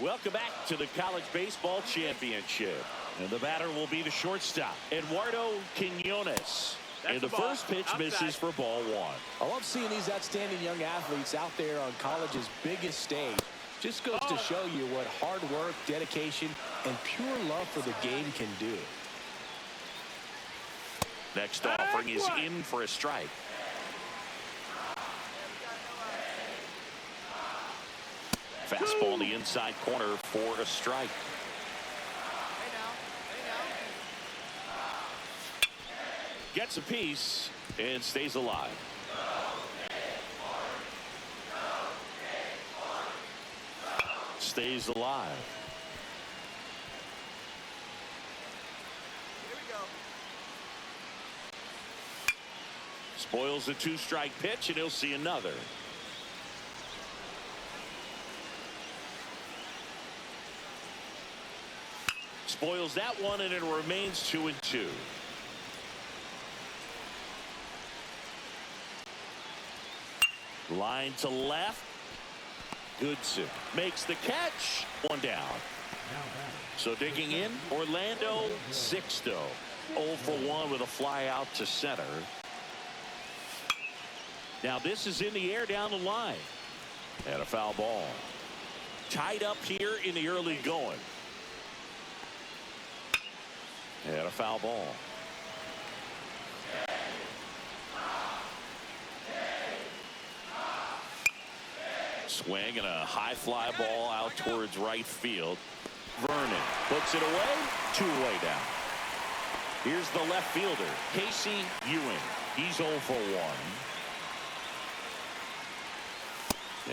Welcome back to the College Baseball Championship. And the batter will be the shortstop, Eduardo Quiñones. And the first pitch misses for ball 1. I love seeing these outstanding young athletes out there on college's biggest stage. Just goes to show you what hard work, dedication, and pure love for the game can do. Next offering is in for a strike. Fastball in the inside corner for a strike. Gets a piece and stays alive. Stays alive. Here we go. Spoils the 2-strike pitch, and he'll see another. Spoils that one, and it remains 2-2. Line to left. Goodson makes the catch. 1 down. So digging in, Orlando Sixto. 0 for 1 with a fly out to center. Now this is in the air down the line. And a foul ball. Tied up here in the early going. And a foul ball. Swing and a high fly ball out towards right field. Vernon puts it away. 2 away down. Here's the left fielder, Casey Ewing. He's 0 for 1.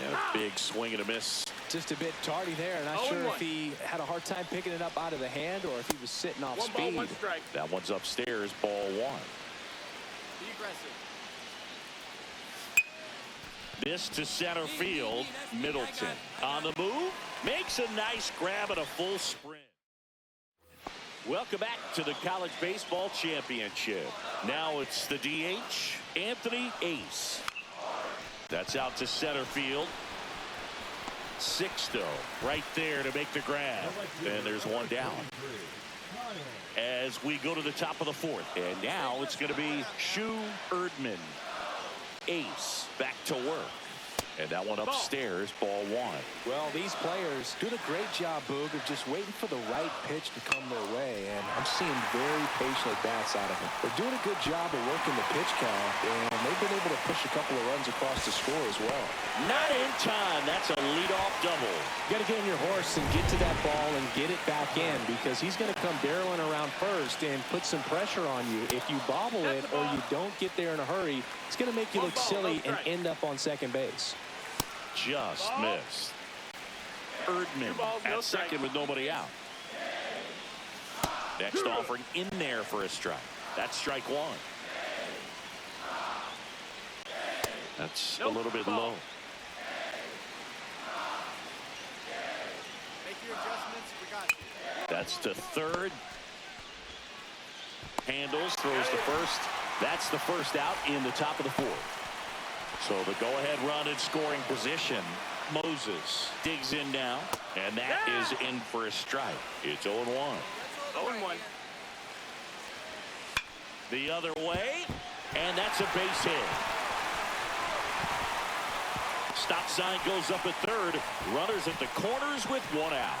And a big swing and a miss. Just a bit tardy there. Not sure if he had a hard time picking it up out of the hand or if he was sitting off speed. 1 ball, 1 strike. That one's upstairs, ball 1. Be aggressive. This to center field. Middleton on the move. Makes a nice grab at a full sprint. Welcome back to the College Baseball Championship. Now it's the DH, Anthony Ace. That's out to center field. Sixto right there to make the grab. And there's 1 down. As we go to the top of the 4th. And now it's going to be Shu Erdman Ace back to work. And that one upstairs, ball one. Well, these players doing a great job, Boog, of just waiting for the right pitch to come their way, and I'm seeing very patient at-bats out of them. They're doing a good job of working the pitch count, and they've been able to push a couple of runs across the score as well. Not in time. That's a leadoff double. You got to get on your horse and get to that ball and get it back in, because he's going to come barreling around first and put some pressure on you. If you bobble it or you don't get there in a hurry, it's going to make you look silly and end up on second base. Just missed. Erdman at second with nobody out. Next offering in there for a strike. That's strike one. That's a little bit low. Make your adjustments. We got you. That's to third. Handles, throws to first. That's the first out in the top of the fourth. So the go-ahead run in scoring position. Moses digs in now, and that is in for a strike. It's 0-1. 0-1. The other way, and that's a base hit. Stop sign goes up at third. Runners at the corners with one out.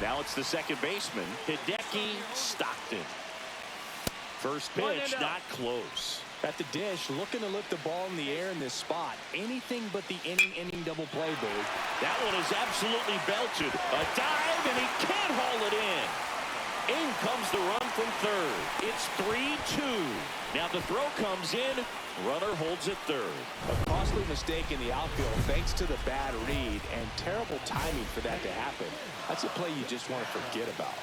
Now it's the second baseman, Hideki Stockton. First pitch, not close. At the dish, looking to lift the ball in the air in this spot. Anything but the inning double play, Boog. That one is absolutely belted. A dive, and he can't haul it in. In comes the run from third. It's 3-2. Now the throw comes in. Runner holds at third. A costly mistake in the outfield thanks to the bad read, and terrible timing for that to happen. That's a play you just want to forget about.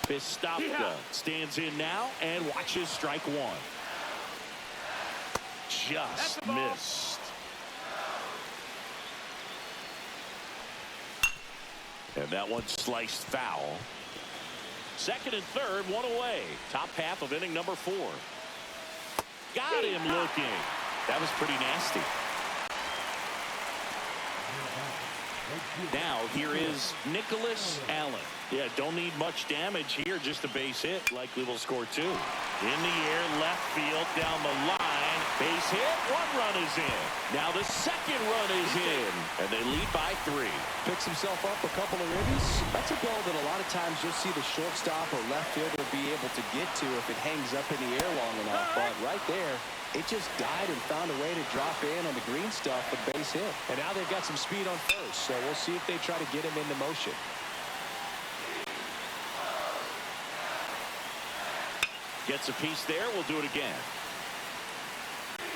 Pistopka stands in now and watches strike one. Just missed. And that one sliced foul. Second and third, one away. Top half of inning number 4. Got him looking. That was pretty nasty. Now here is Nicholas Allen. Yeah, don't need much damage here, just a base hit. Likely will score 2. In the air, left field, down the line. Base hit, 1 run is in. Now the second run is in, and they lead by 3. Picks himself up a couple of ribbies. That's a ball that a lot of times you'll see the shortstop or left fielder be able to get to if it hangs up in the air long enough. But right there, it just died and found a way to drop in on the green stuff with base hit. And now they've got some speed on first, so we'll see if they try to get him into motion. Gets a piece there. We'll do it again.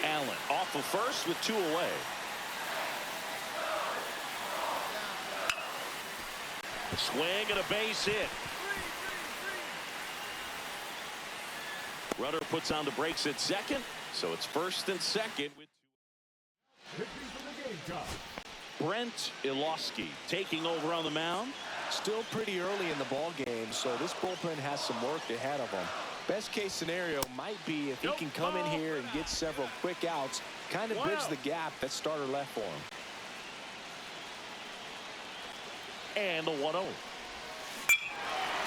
Allen off of first with 2 away. Swing and a base hit. Runner puts on the brakes at second, so it's first and second with 2. Brent Ilosky taking over on the mound. Still pretty early in the ball game, so this bullpen has some work ahead of them. Best case scenario might be if he can come in here and get several quick outs, kind of bridge the gap that starter left for him. And the 1-0.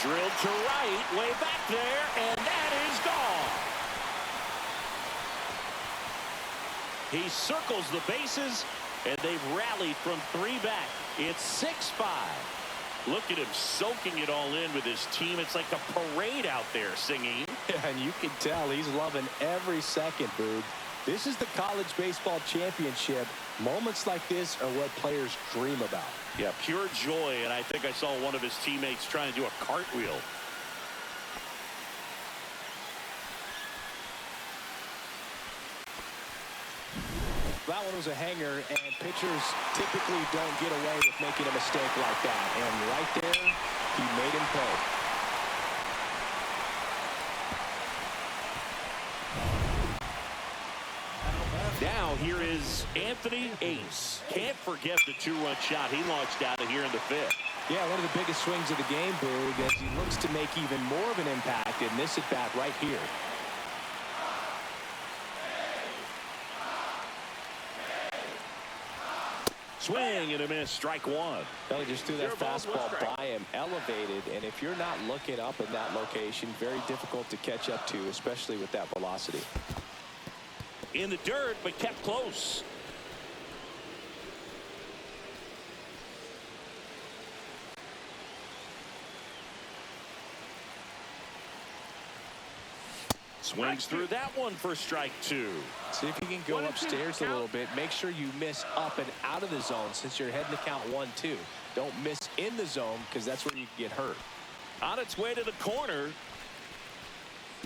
Drilled to right, way back there, and that is gone. He circles the bases, and they've rallied from 3 back. It's 6-5. Look at him soaking it all in with his team. It's like a parade out there singing. Yeah, and you can tell he's loving every second, Boog. This is the college baseball championship. Moments like this are what players dream about. Yeah, pure joy, and I think I saw one of his teammates trying to do a cartwheel. That one was a hanger, and pitchers typically don't get away with making a mistake like that. And right there, he made him pay. Now here is Anthony Ace. Can't forget the 2-run shot he launched out of here in the 5th. Yeah, one of the biggest swings of the game, Boog, as he looks to make even more of an impact in this at-bat right here. Swing and a miss, strike one. Belly just threw that fastball by him, elevated, and if you're not looking up in that location, very difficult to catch up to, especially with that velocity. In the dirt, but kept close. Swings through that one for strike two. See if you can go upstairs a little bit. Make sure you miss up and out of the zone since you're heading to count 1-2. Don't miss in the zone because that's where you can get hurt. On its way to the corner.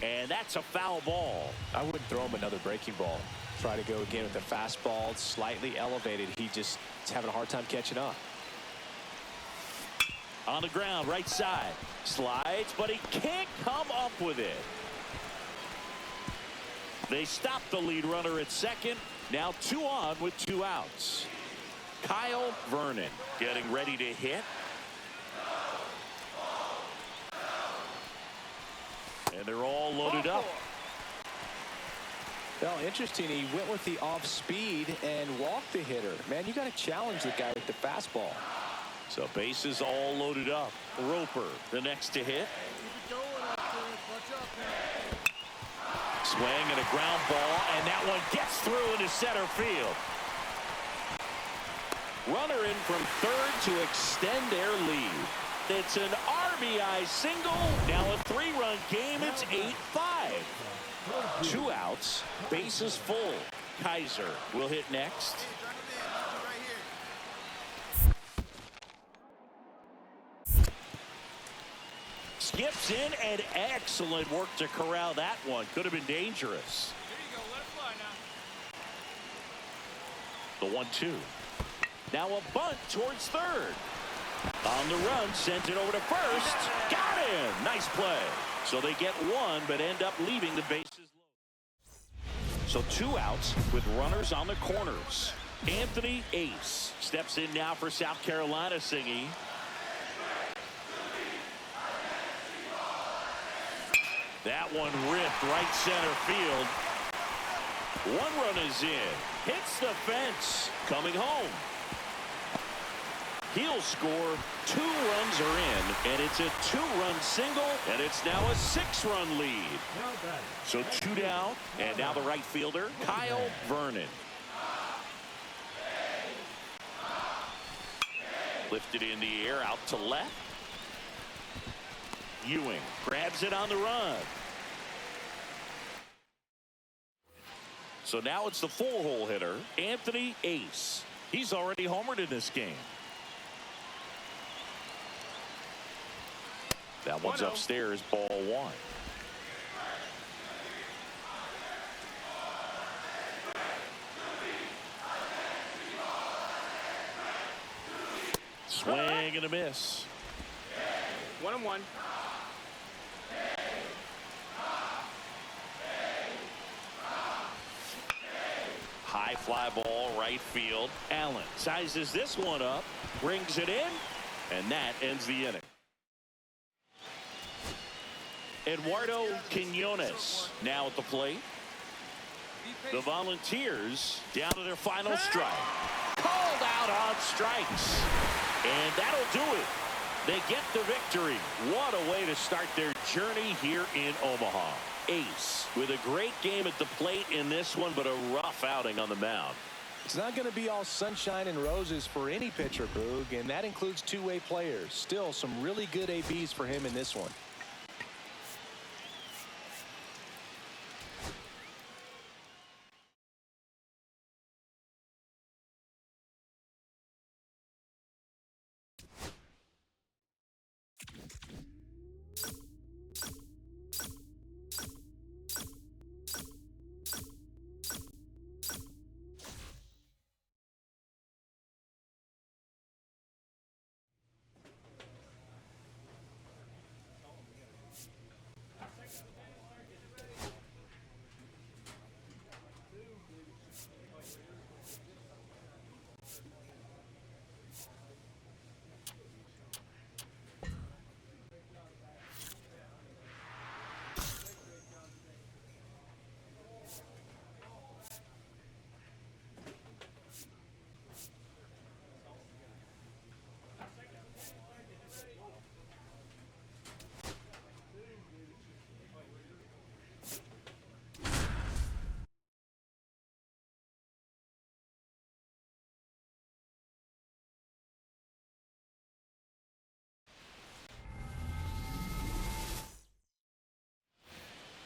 And that's a foul ball. I wouldn't throw him another breaking ball. Try to go again with the fastball, slightly elevated. He just is having a hard time catching up. On the ground, right side. Slides, but he can't come up with it. They stop the lead runner at second. Now 2 on with 2 outs. Kyle Vernon getting ready to hit. And they're all loaded up. Well, interesting. He went with the off speed and walked the hitter. Man, you got to challenge the guy with the fastball. So bases all loaded up. Roper, the next to hit. Swing and a ground ball, and that one gets through into center field. Runner in from third to extend their lead. It's an RBI single. Now a 3-run game. It's 8-5. 2 outs. Bases full. Kaiser will hit next. Skips in, and excellent work to corral that one. Could have been dangerous. There you go. Let it fly now. The 1-2. Now a bunt towards third. On the run, sent it over to first. Got him. Nice play. So they get 1, but end up leaving the bases loaded. So 2 outs with runners on the corners. Anthony Ace steps in now for South Carolina, Singy. That one ripped right center field. 1 run is in. Hits the fence. Coming home. He'll score. 2 runs are in, and it's a 2-run single, and it's now a 6-run lead. So 2 down, and now the right fielder, Kyle Vernon. Lifted in the air, out to left. Ewing grabs it on the run. So now it's the 4-hole hitter, Anthony Ace. He's already homered in this game. That one's upstairs, ball 1. Swing and a miss. 1-1. High fly ball, right field. Allen sizes this one up, brings it in, and that ends the inning. Eduardo Quinones now at the plate. The Volunteers down to their final strike. Called out on strikes. And that'll do it. They get the victory. What a way to start their journey here in Omaha. Ace with a great game at the plate in this one, but a rough outing on the mound. It's not going to be all sunshine and roses for any pitcher, Boog, and that includes 2-way players. Still some really good ABs for him in this one.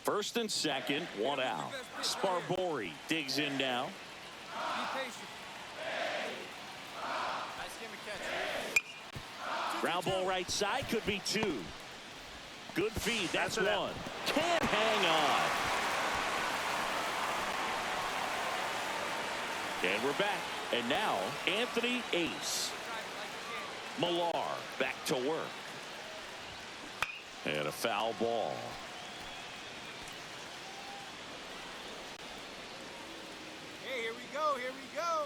First and second, one out. Sparbori digs in now. Be patient. Nice game of catch. Ground ball right side, could be two. Good feed, that's one. Can't hang on. And we're back. And now, Anthony Ace. Millar back to work. And a foul ball. Hey, here we go, here we go.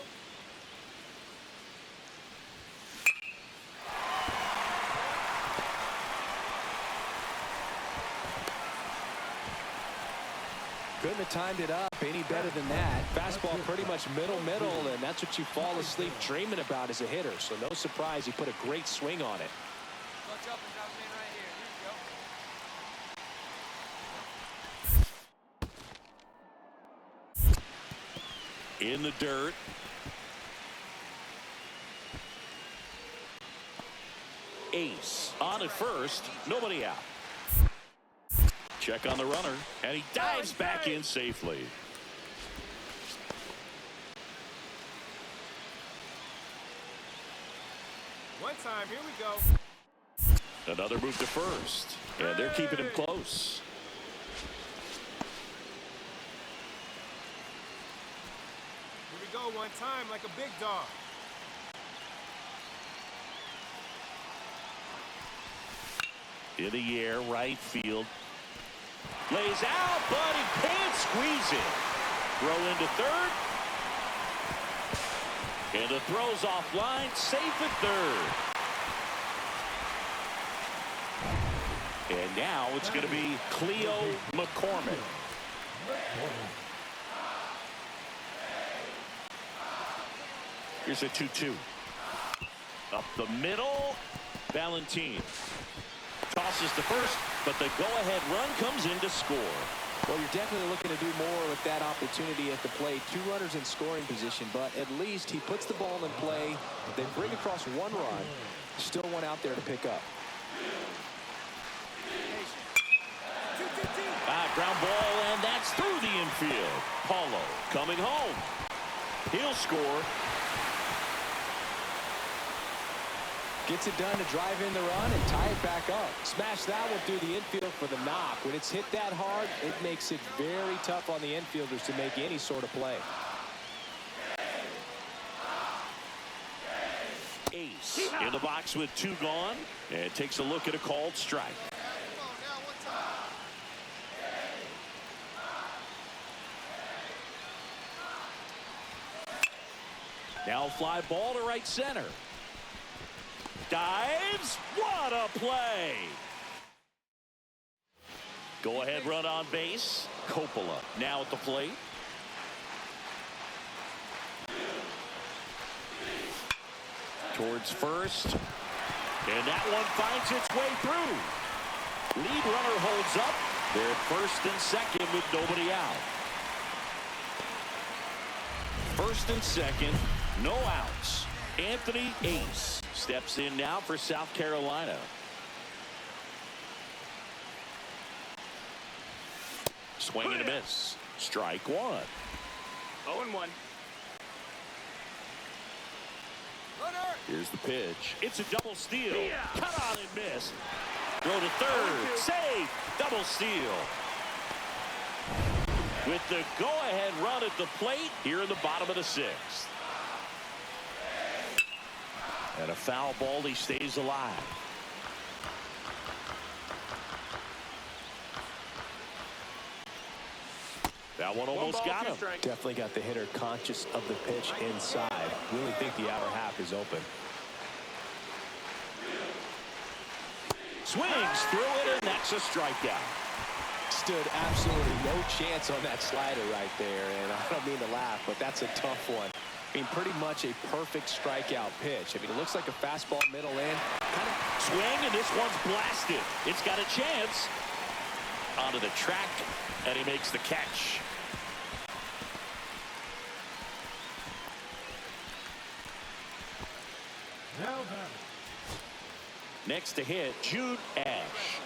Couldn't have timed it up any better than that. Fastball pretty much middle, and that's what you fall asleep dreaming about as a hitter. So no surprise, he put a great swing on it. Touch up and drop him in right here. Here you go. In the dirt. Ace on at first, nobody out. Check on the runner, and he dives back in safely. One time, here we go. Another move to first, and they're keeping him close. Here we go, one time, like a big dog. In the air, right field. Lays out, but he can't squeeze it. Throw into third. And the throw's offline, safe at third. And now it's going to be Cleo McCormick. Here's a 2-2. Up the middle, Valentin. Tosses to first, but the go-ahead run comes in to score. Well, you're definitely looking to do more with that opportunity at the plate. Two runners in scoring position, but at least he puts the ball in play. They bring across one run. Still one out there to pick up. Ground ball, and that's through the infield. Paulo coming home. He'll score. Gets it done to drive in the run and tie it back up. Smash that one through the infield for the knock. When it's hit that hard, it makes it very tough on the infielders to make any sort of play. Ace in the box with two gone, and takes a look at a called strike. Now fly ball to right center. Dives. What a play. Go ahead run on base. Coppola now at the plate. Towards first. And that one finds its way through. Lead runner holds up. They're at first and second with nobody out. First and second, no outs. Anthony Ace steps in now for South Carolina. Swing and a miss. Strike one. 0-1. Here's the pitch. It's a double steal. Cut on and miss. Throw to third. Save. Double steal. With the go-ahead run at the plate here in the bottom of the sixth. And a foul ball, he stays alive. That one almost got him. Definitely got the hitter conscious of the pitch inside. Really think the outer half is open. Swings through it, and that's a strikeout. Stood absolutely no chance on that slider right there, and I don't mean to laugh, but that's a tough one. I mean, pretty much a perfect strikeout pitch. I mean, it looks like a fastball middle in. Kind of swing, and this one's blasted. It's got a chance. Onto the track, and he makes the catch. Next to hit, Jude Ash.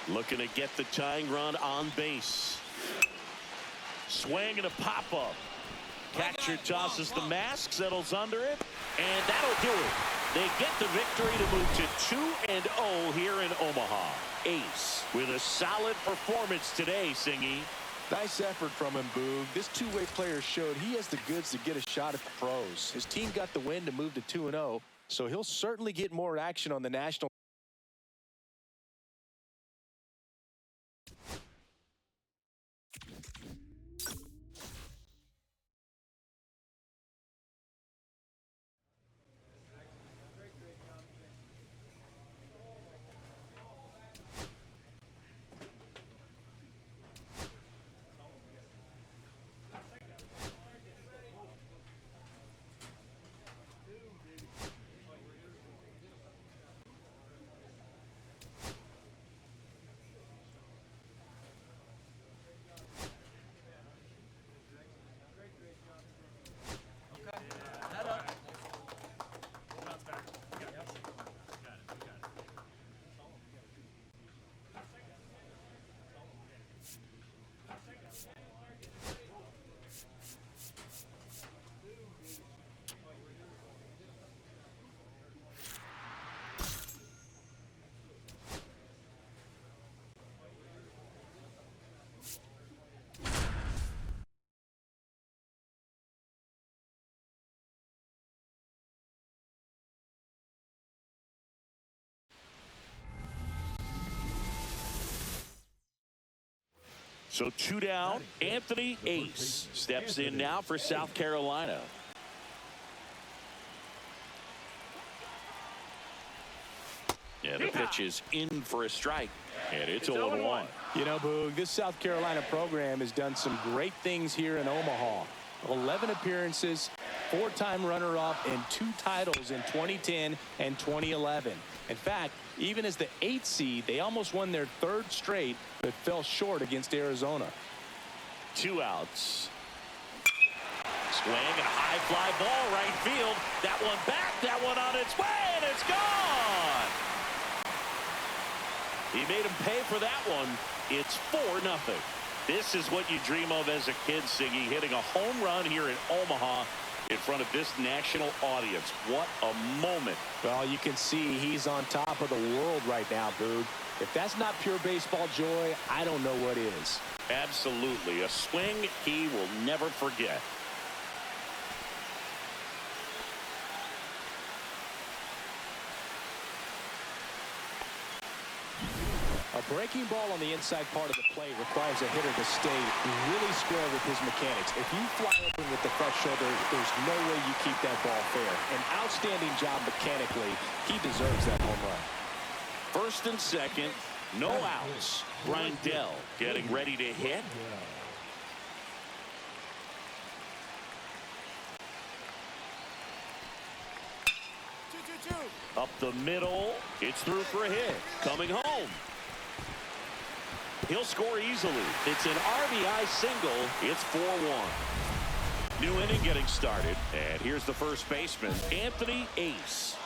Looking to get the tying run on base. Swing and a pop-up. Catcher tosses the mask, settles under it, and that'll do it. They get the victory to move to 2-0 here in Omaha. Ace with a solid performance today, Singy. Nice effort from him, Boog. This two-way player showed he has the goods to get a shot at the pros. His team got the win to move to 2-0, so he'll certainly get more action on the national. So 2 down. Anthony Ace steps in now for South Carolina. Yeah, the pitch is in for a strike, and it's 0-1. You know, Boog, this South Carolina program has done some great things here in Omaha. 11 appearances, 4-time runner-up, and 2 titles in 2010 and 2011. In fact, even as the 8th seed, they almost won their 3rd straight, but fell short against Arizona. 2 outs. Swing and a high fly ball right field. That one back, that one on its way, and it's gone. He made him pay for that one. It's 4-0. This is what you dream of as a kid, Siggy, hitting a home run here in Omaha in front of this national audience. What a moment. Well, you can see he's on top of the world right now, Boog. If that's not pure baseball joy, I don't know what is. Absolutely. A swing he will never forget. A breaking ball on the inside part of the plate requires a hitter to stay really square with his mechanics. If you fly open with the front shoulder, there's no way you keep that ball fair. An outstanding job mechanically. He deserves that home run. 1st and 2nd, no outs. Grindell getting ready to hit. Up the middle, it's through for a hit. Coming home. He'll score easily. It's an RBI single. It's 4-1. New inning getting started. And here's the first baseman, Anthony Ace.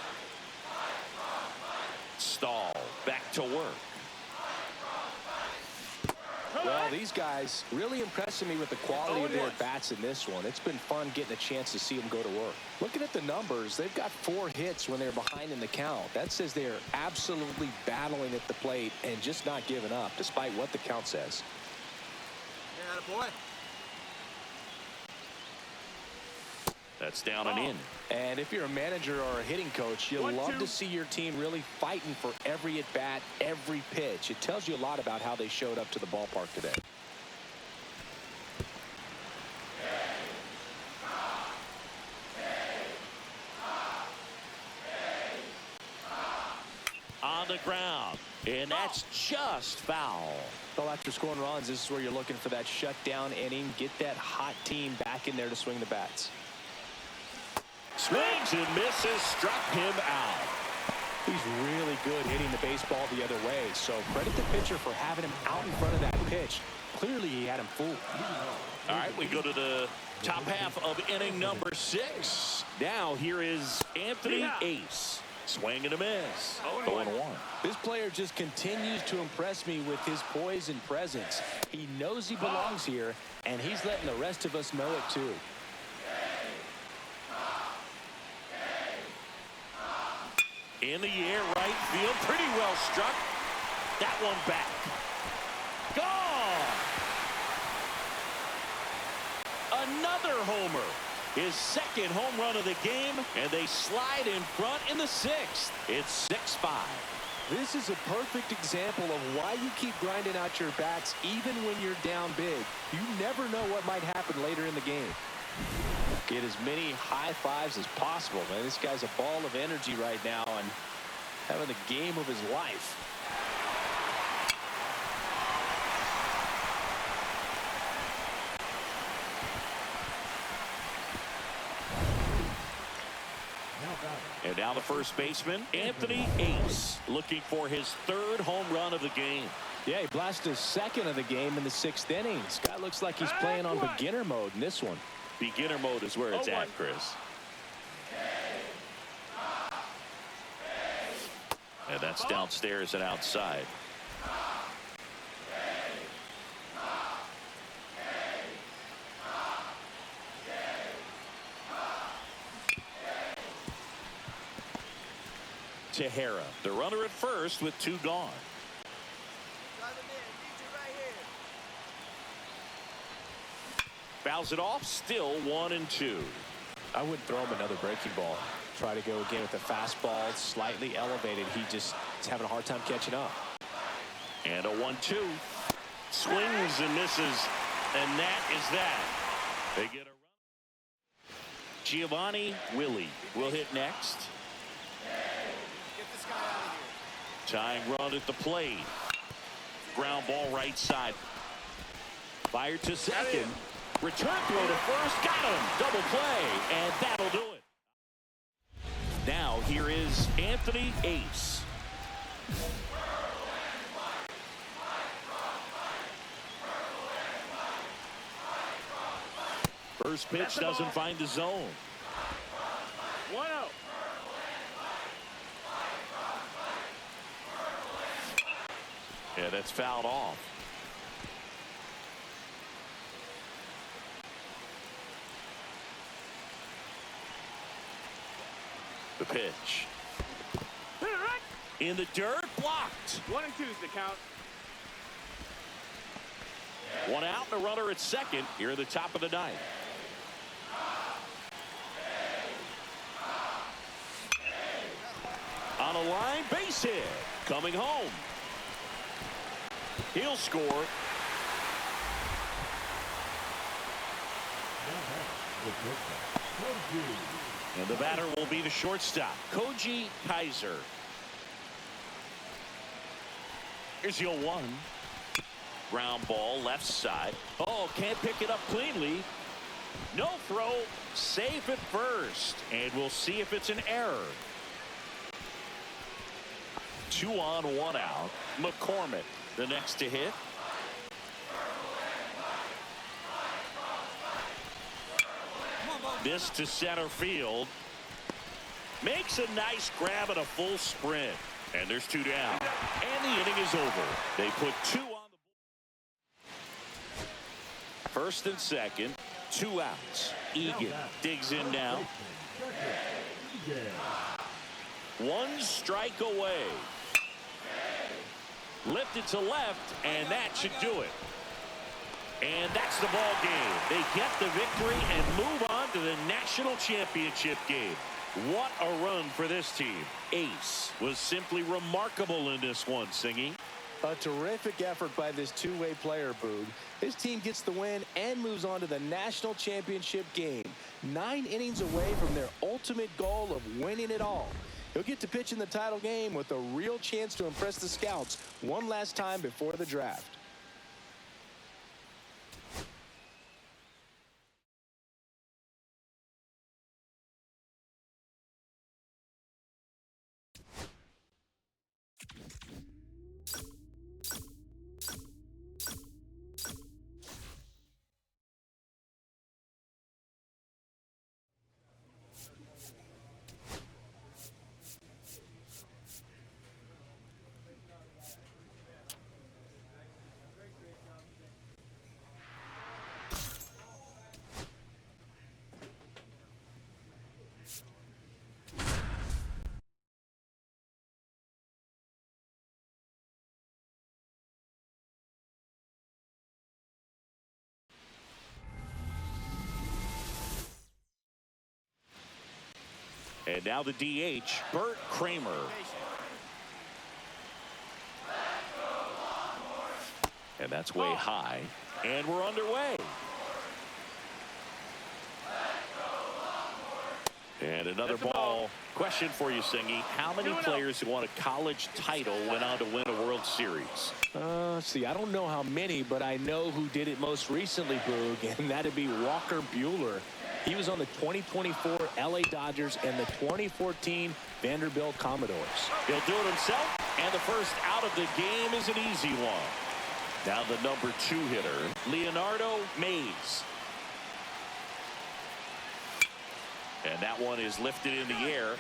Stahl back to work. Well, these guys really impressing me with the quality of their bats in this one. It's been fun getting a chance to see them go to work. Looking at the numbers, they've got 4 hits when they're behind in the count. That says they're absolutely battling at the plate and just not giving up, despite what the count says. Yeah, boy. That's down and in. And if you're a manager or a hitting coach, you'll love to see your team really fighting for every at-bat, every pitch. It tells you a lot about how they showed up to the ballpark today. On the ground, and that's just foul. Well, after scoring runs, this is where you're looking for that shutdown inning. Get that hot team back in there to swing the bats. Swings and misses, struck him out. He's really good hitting the baseball the other way, so credit the pitcher for having him out in front of that pitch. Clearly, he had him fooled. All right, we go to the top half of inning number 6. Now, here is Anthony Ace. Swing and a miss. 0-1. This player just continues to impress me with his poise and presence. He knows he belongs here, and he's letting the rest of us know it too. In the air, right field, pretty well struck. That one back. Gone. Another homer. His second home run of the game, and they slide in front in the 6th. It's 6-5. This is a perfect example of why you keep grinding out your bats even when you're down big. You never know what might happen later in the game. Get as many high fives as possible, man. This guy's a ball of energy right now and having the game of his life. And now the first baseman, Anthony Ace, looking for his 3rd home run of the game. Yeah, he blasted his 2nd of the game in the 6th inning. This guy looks like he's playing on beginner mode in this one. Beginner mode is where it's at, Chris. And that's downstairs and outside. Tejera, the runner at first with 2 gone. Fouls it off, still 1-2. I wouldn't throw him another breaking ball. Try to go again with the fastball, slightly elevated. He just is having a hard time catching up. And a 1-2. Swings and misses, and that is that. They get a run. Giovanni Willie will hit next. Tying run at the plate. Ground ball right side. Fired to second. Return throw to first. Got him. Double play. And that'll do it. Now here is Anthony Ace. First pitch doesn't find the zone. 1-0. Yeah, that's fouled off. The pitch. In the dirt, blocked. 1-2's the count. 1 out and a runner at second here at the top of the 9th. On a line, base hit. Coming home. He'll score. And the batter will be the shortstop, Koji Kaiser. Here's your 1. Ground ball left side. Oh, can't pick it up cleanly. No throw. Safe at first. And we'll see if it's an error. 2 on, 1 out. McCormick, the next to hit. This to center field. Makes a nice grab and a full sprint. And there's 2 down. And the inning is over. They put 2 on the board. First and second. 2 outs. Egan digs in now. 1 strike away. Lifted to left, and that should do it. And that's the ball game. They get the victory and move on to the national championship game. What a run for this team. Ace was simply remarkable in this one, Singy. A terrific effort by this two-way player, Boog. His team gets the win and moves on to the national championship game. 9 innings away from their ultimate goal of winning it all. He'll get to pitch in the title game with a real chance to impress the scouts one last time before the draft. And now the DH, Bert Kramer. And that's way high. And we're underway. And another ball. Question for you, Singy. How many players who won a college title went on to win a World Series? See, I don't know how many, but I know who did it most recently, Boog, and that'd be Walker Buehler. He was on the 2024 LA Dodgers and the 2014 Vanderbilt Commodores. He'll do it himself, and the first out of the game is an easy one. Now the number 2 hitter, Leonardo Mays. And that one is lifted in the air.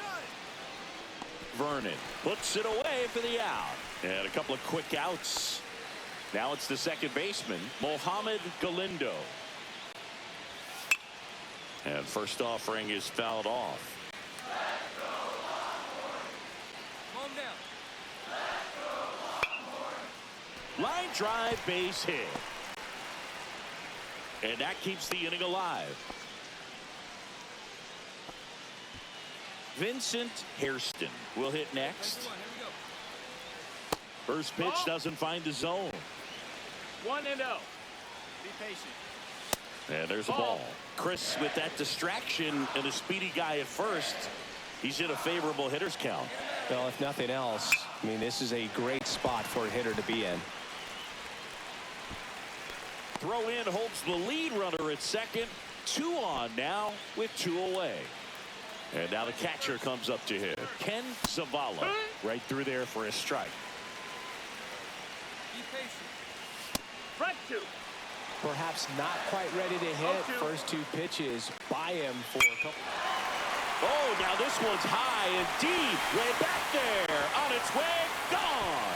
Vernon puts it away for the out. And a couple of quick outs. Now it's the second baseman, Mohamed Galindo. And first offering is fouled off. Calm down. Line drive, base hit. And that keeps the inning alive. Vincent Hairston will hit next. First pitch doesn't find the zone. 1-0. Be patient. And there's a ball. Chris, with that distraction and a speedy guy at first, he's in a favorable hitter's count. Well, if nothing else, I mean, this is a great spot for a hitter to be in. Throw in holds the lead runner at second. 2 on now with 2 away. And now the catcher comes up to hit. Ken Zavala right through there for a strike. Be patient. Front 2. Perhaps not quite ready to hit. First 2 pitches by him for a couple. Oh, now this one's high and deep. Way back there. On its way. Gone.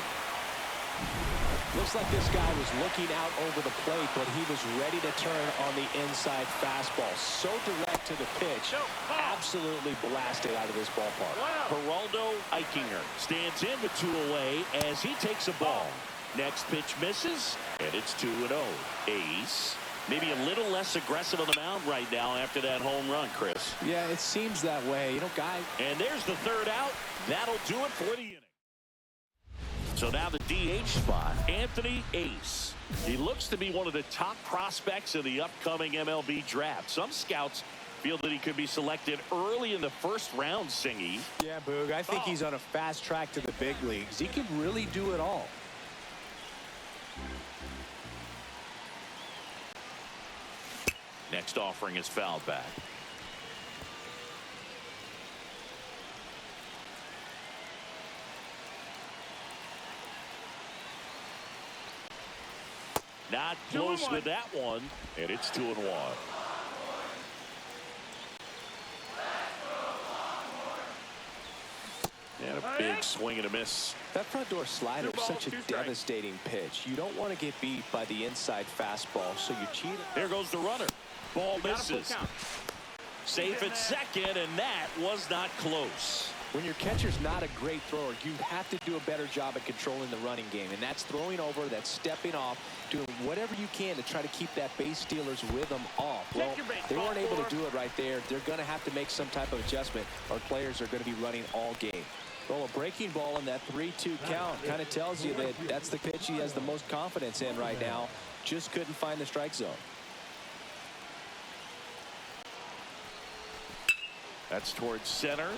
Looks like this guy was looking out over the plate, but he was ready to turn on the inside fastball. So direct to the pitch. Absolutely blasted out of this ballpark. Geraldo Eichinger stands in with 2 away as he takes a ball. Next pitch misses, and it's 2-0. Ace, maybe a little less aggressive on the mound right now after that home run, Chris. Yeah, it seems that way. You know, guy. And there's the third out. That'll do it for the inning. So now the DH spot, Anthony Ace. He looks to be one of the top prospects in the upcoming MLB draft. Some scouts feel that he could be selected early in the first round, Singy. Yeah, Boog, I think he's on a fast track to the big leagues. He can really do it all. Next offering is fouled back. Not close with that one, and it's 2-1. And a big swing and a miss. That front door slider is such a devastating pitch. You don't want to get beat by the inside fastball, so you cheat. There goes the runner. Ball misses. Safe at second, and that was not close. When your catcher's not a great thrower, you have to do a better job at controlling the running game, and that's throwing over, that's stepping off, doing whatever you can to try to keep that base stealer's rhythm off. Well, they weren't able to do it right there. They're going to have to make some type of adjustment, or players are going to be running all game. Well, a breaking ball in that 3-2 count kind of tells you that that's the pitch he has the most confidence in right now. Just couldn't find the strike zone. That's towards center.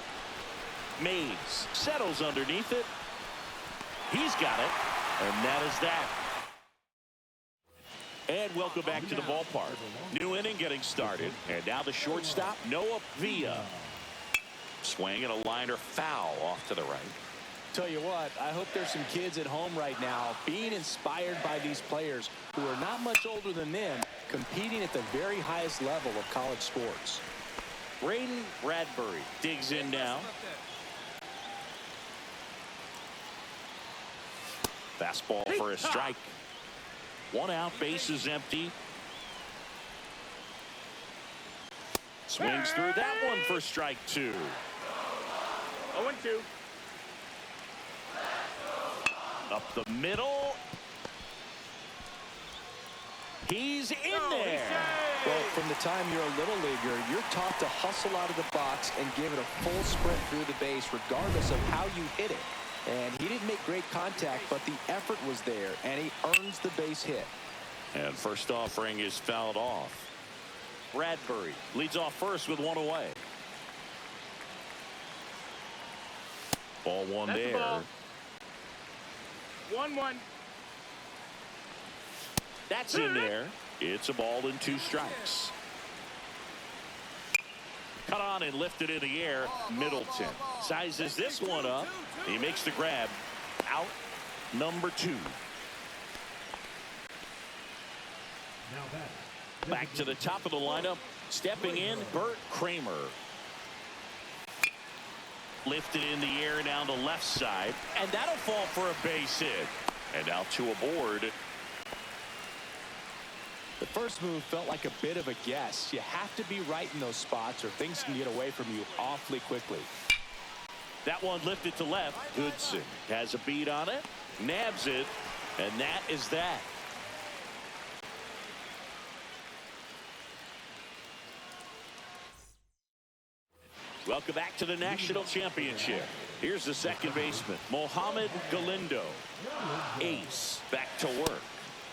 Mays settles underneath it. He's got it, and that is that. And welcome back to the ballpark. New inning getting started, and now the shortstop, Noah Villa. Swing and a liner foul off to the right. Tell you what, I hope there's some kids at home right now being inspired by these players who are not much older than them, competing at the very highest level of college sports. Braden Bradbury digs in now. Fastball for a strike. 1 out, base is empty. Swings through that one for strike 2. 0-2. Up the middle. He's in there. Well, from the time you're a little leaguer, you're taught to hustle out of the box and give it a full sprint through the base regardless of how you hit it. And he didn't make great contact, but the effort was there, and he earns the base hit. And first offering is fouled off. Bradbury leads off first with one away. Ball one That's there. the ball. 1-1. That's in there. It's a ball and 2 strikes. Cut on and lifted in the air. Middleton sizes this one up. He makes the grab. Out number 2. Back to the top of the lineup. Stepping in, Bert Kramer. Lifted in the air down the left side. And that'll fall for a base hit. And now 2 aboard. The first move felt like a bit of a guess. You have to be right in those spots or things can get away from you awfully quickly. That one lifted to left. Goodson has a beat on it. Nabs it. And that is that. Welcome back to the National Championship. Here's the second baseman, Mohamed Galindo. Ace back to work.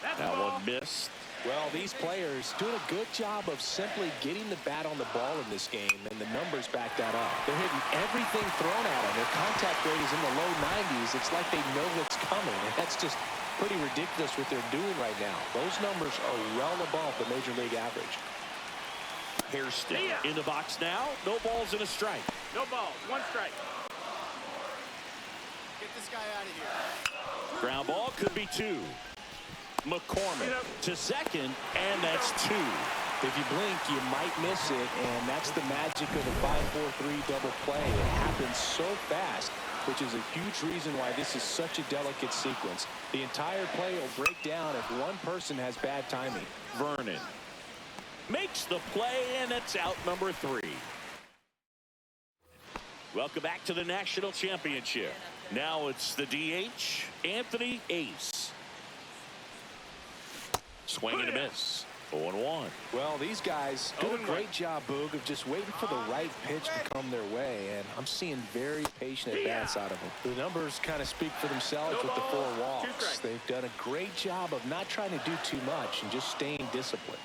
That one missed. Well, these players doing a good job of simply getting the bat on the ball in this game, and the numbers back that up. They're hitting everything thrown at them. Their contact rate is in the low 90s. It's like they know what's coming, and that's just pretty ridiculous what they're doing right now. Those numbers are well above the major league average. Hairston in the box now. No balls and a strike. No balls. 1 strike. Get this guy out of here. Ground ball could be 2. McCormick to second, and that's 2. If you blink, you might miss it, and that's the magic of the 5-4-3 double play. It happens so fast, which is a huge reason why this is such a delicate sequence. The entire play will break down if one person has bad timing. Vernon makes the play, and it's out number 3. Welcome back to the National Championship. Now it's the DH, Anthony Ace. Swing and a miss. 0-1. Well, these guys do a great job, Boog, of just waiting for the right pitch to come their way, and I'm seeing very patient at-bats out of them. The numbers kind of speak for themselves with the 4 walks. They've done a great job of not trying to do too much and just staying disciplined.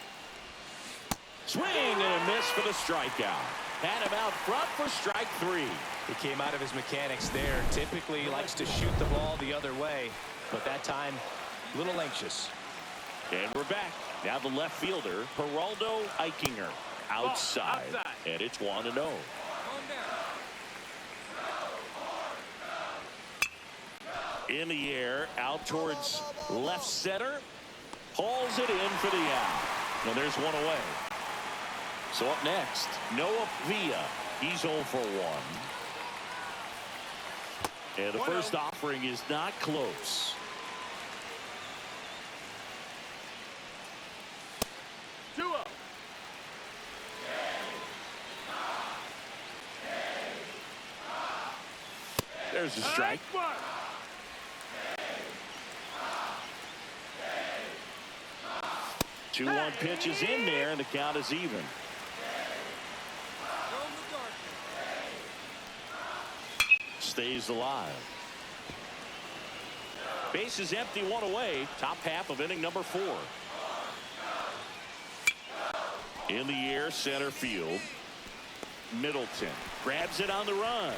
Swing and a miss for the strikeout. Had him out front for strike 3. He came out of his mechanics there. Typically he likes to shoot the ball the other way, but that time a little anxious. And we're back. Now the left fielder, Geraldo Eichinger, outside. And it's 1-0. In the air, out towards left center. Hauls it in for the out. And there's 1 away. So up next, Noah Villa. He's 0 for 1. And the first offering is not close. There's a strike. 2-1 pitch is in there, and the count is even. Stays alive. Base is empty, 1 away. Top half of inning number 4. In the air, center field. Middleton grabs it on the run.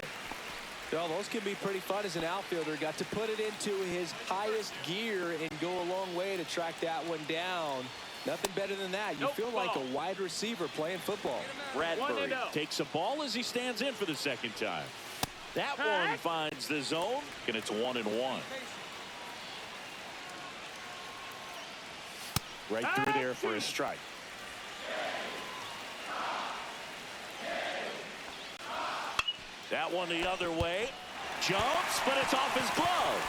Well, those can be pretty fun as an outfielder. Got to put it into his highest gear and go a long way to track that one down. Nothing better than that. You feel like a wide receiver playing football. Bradbury takes a ball as he stands in for the second time. That one finds the zone, and it's 1-1. Right through there for a strike. That one the other way. Jumps, but it's off his glove.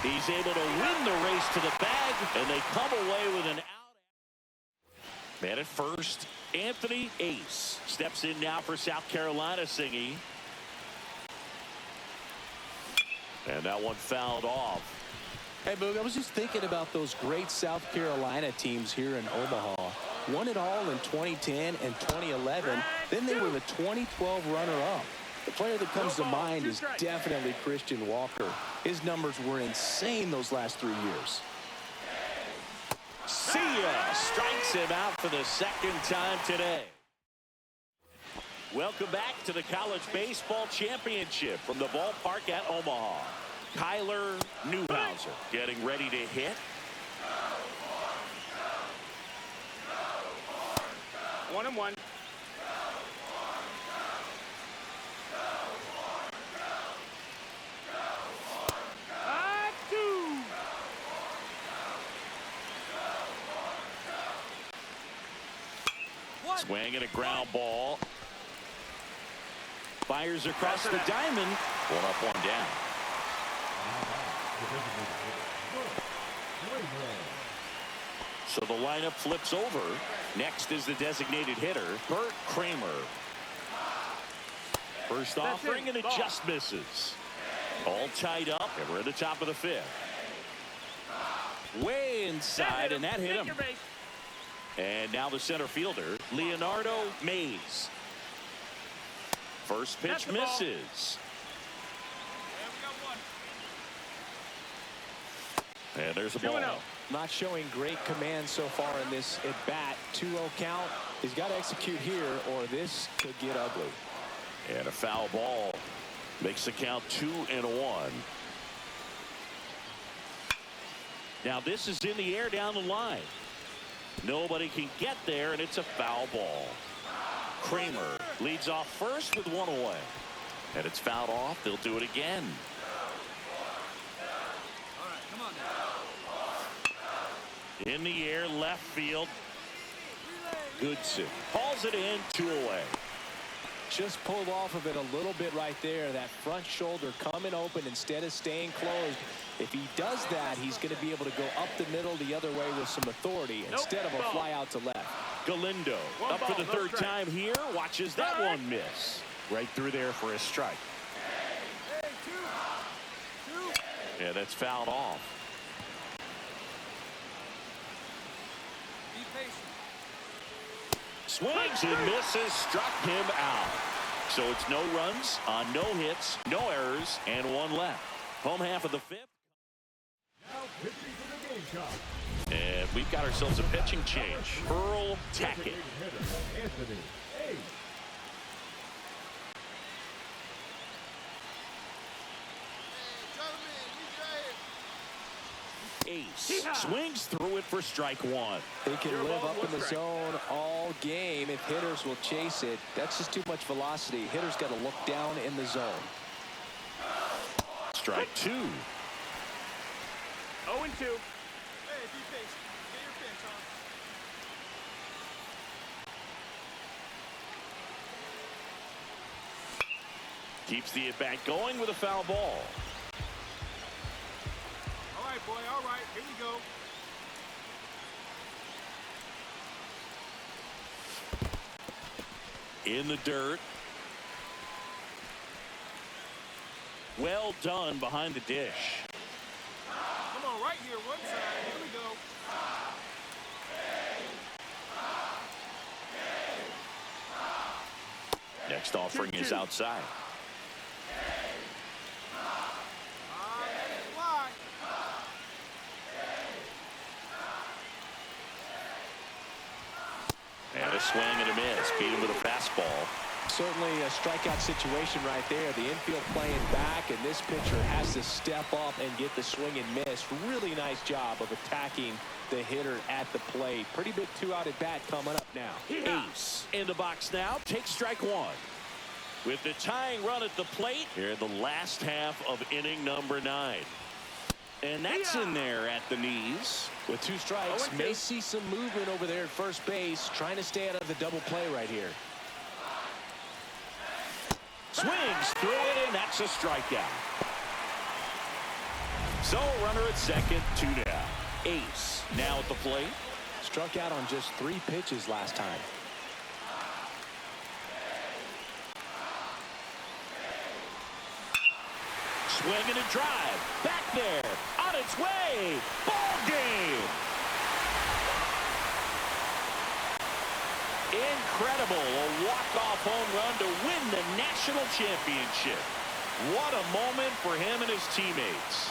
He's able to win the race to the bag, and they come away with an out. Man at first, Anthony Ace steps in now for South Carolina, Singy. And that one fouled off. Hey, Boog, I was just thinking about those great South Carolina teams here in Omaha. Won it all in 2010 and 2011. Then they were the 2012 runner-up. The player that comes to mind is definitely Christian Walker. His numbers were insane those last 3 years. See ya! Strikes him out for the second time today. Welcome back to the College Baseball Championship from the ballpark at Omaha. Kyler Newhouser getting ready to hit. 1-1. Swing and a ground ball. Fires across the diamond. One up, one down. So the lineup flips over. Next is the designated hitter, Bert Kramer. First offering, and it just misses. All tied up, and we're at the top of the fifth. Way inside, and that hit him. And now the center fielder, Leonardo Mays. First pitch misses. And there's a ball. Not showing great command so far in this at bat. 2-0 count. He's got to execute here, or this could get ugly. And a foul ball makes the count 2-1. Now this is in the air down the line. Nobody can get there, and it's a foul ball. Kramer leads off first with one away. And it's fouled off. They'll do it again. All right, come on now. In the air, left field. Goodson hauls it in, 2 away. Just pulled off of it a little bit right there. That front shoulder coming open instead of staying closed. If he does that, he's going to be able to go up the middle the other way with some authority instead of a fly out to left. Galindo up for the third time here. Watches that one miss. Right through there for a strike. Hey, two. Yeah, that's fouled off. Be patient. Swings and misses, struck him out. So it's no runs on no hits, no errors, and one left. Home half of the fifth. And we've got ourselves a pitching change. Earl Tackett. Ace swings through it for strike one. They can live up in the zone all game if hitters will chase it. That's just too much velocity. Hitters got to look down in the zone. Strike two. 0-2. Hey, be patient. Get your pitch, huh? Keeps the at-bat going with a foul ball. All right, boy, all right. Here we go. In the dirt. Well done behind the dish. Come on, right here, one side. Here we go. Next offering is outside. Fly. And a swing and a miss. Beat him with a fastball. Certainly a strikeout situation right there. The infield playing back, and this pitcher has to step up and get the swing and miss. Really nice job of attacking the hitter at the plate. Pretty big 2-out at bat coming up now. Ace in the box now. Takes strike one. With the tying run at the plate here in the last half of inning number 9. And that's in there at the knees. With 2 strikes, may see some movement over there at first base, trying to stay out of the double play right here. Swings through it, and that's a strikeout. So runner at second, 2 down. Ace now at the plate. Struck out on just 3 pitches last time. Swing and a drive. Back there. On its way. Ball game. Incredible. A walk-off home run to win the national championship. What a moment for him and his teammates.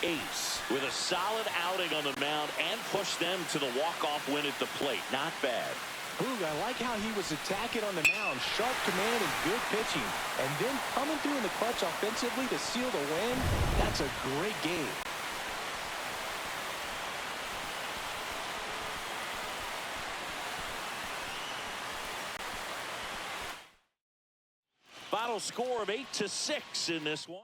Ace with a solid outing on the mound and pushed them to the walk-off win at the plate. Not bad. Boog, I like how he was attacking on the mound. Sharp command and good pitching. And then coming through in the clutch offensively to seal the win. That's a great game. Final score of 8-6 in this one.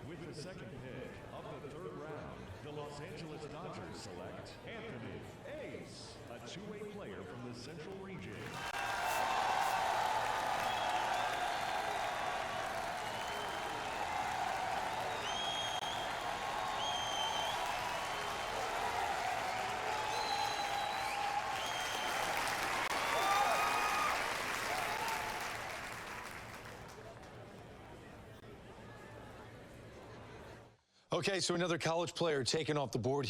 With the second pick of the third round, the Los Angeles Dodgers select Anthony Ace, a two-way player from the Central Region. Okay, so another college player taken off the board.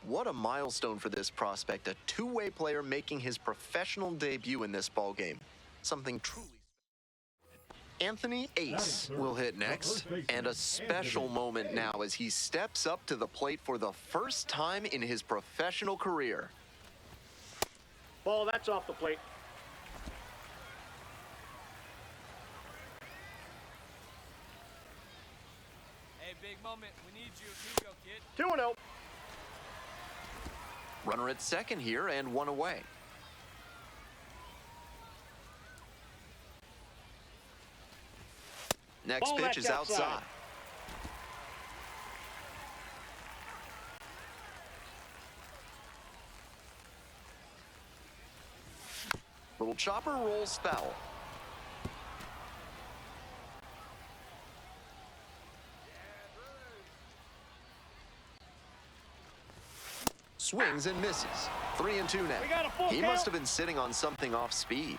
What a milestone for this prospect, a two-way player making his professional debut in this ballgame. Something truly special. Anthony Ace will hit next, and a special moment now as he steps up to the plate for the first time in his professional career. Ball, that's off the plate. Hey, big moment. We need you. Here you go, kid. 2-0. Runner at second here and one away. Next Ball, pitch is that's outside. Little chopper rolls foul. Swings and misses. 3-2 now. We got a full He count. must have been sitting on something off speed.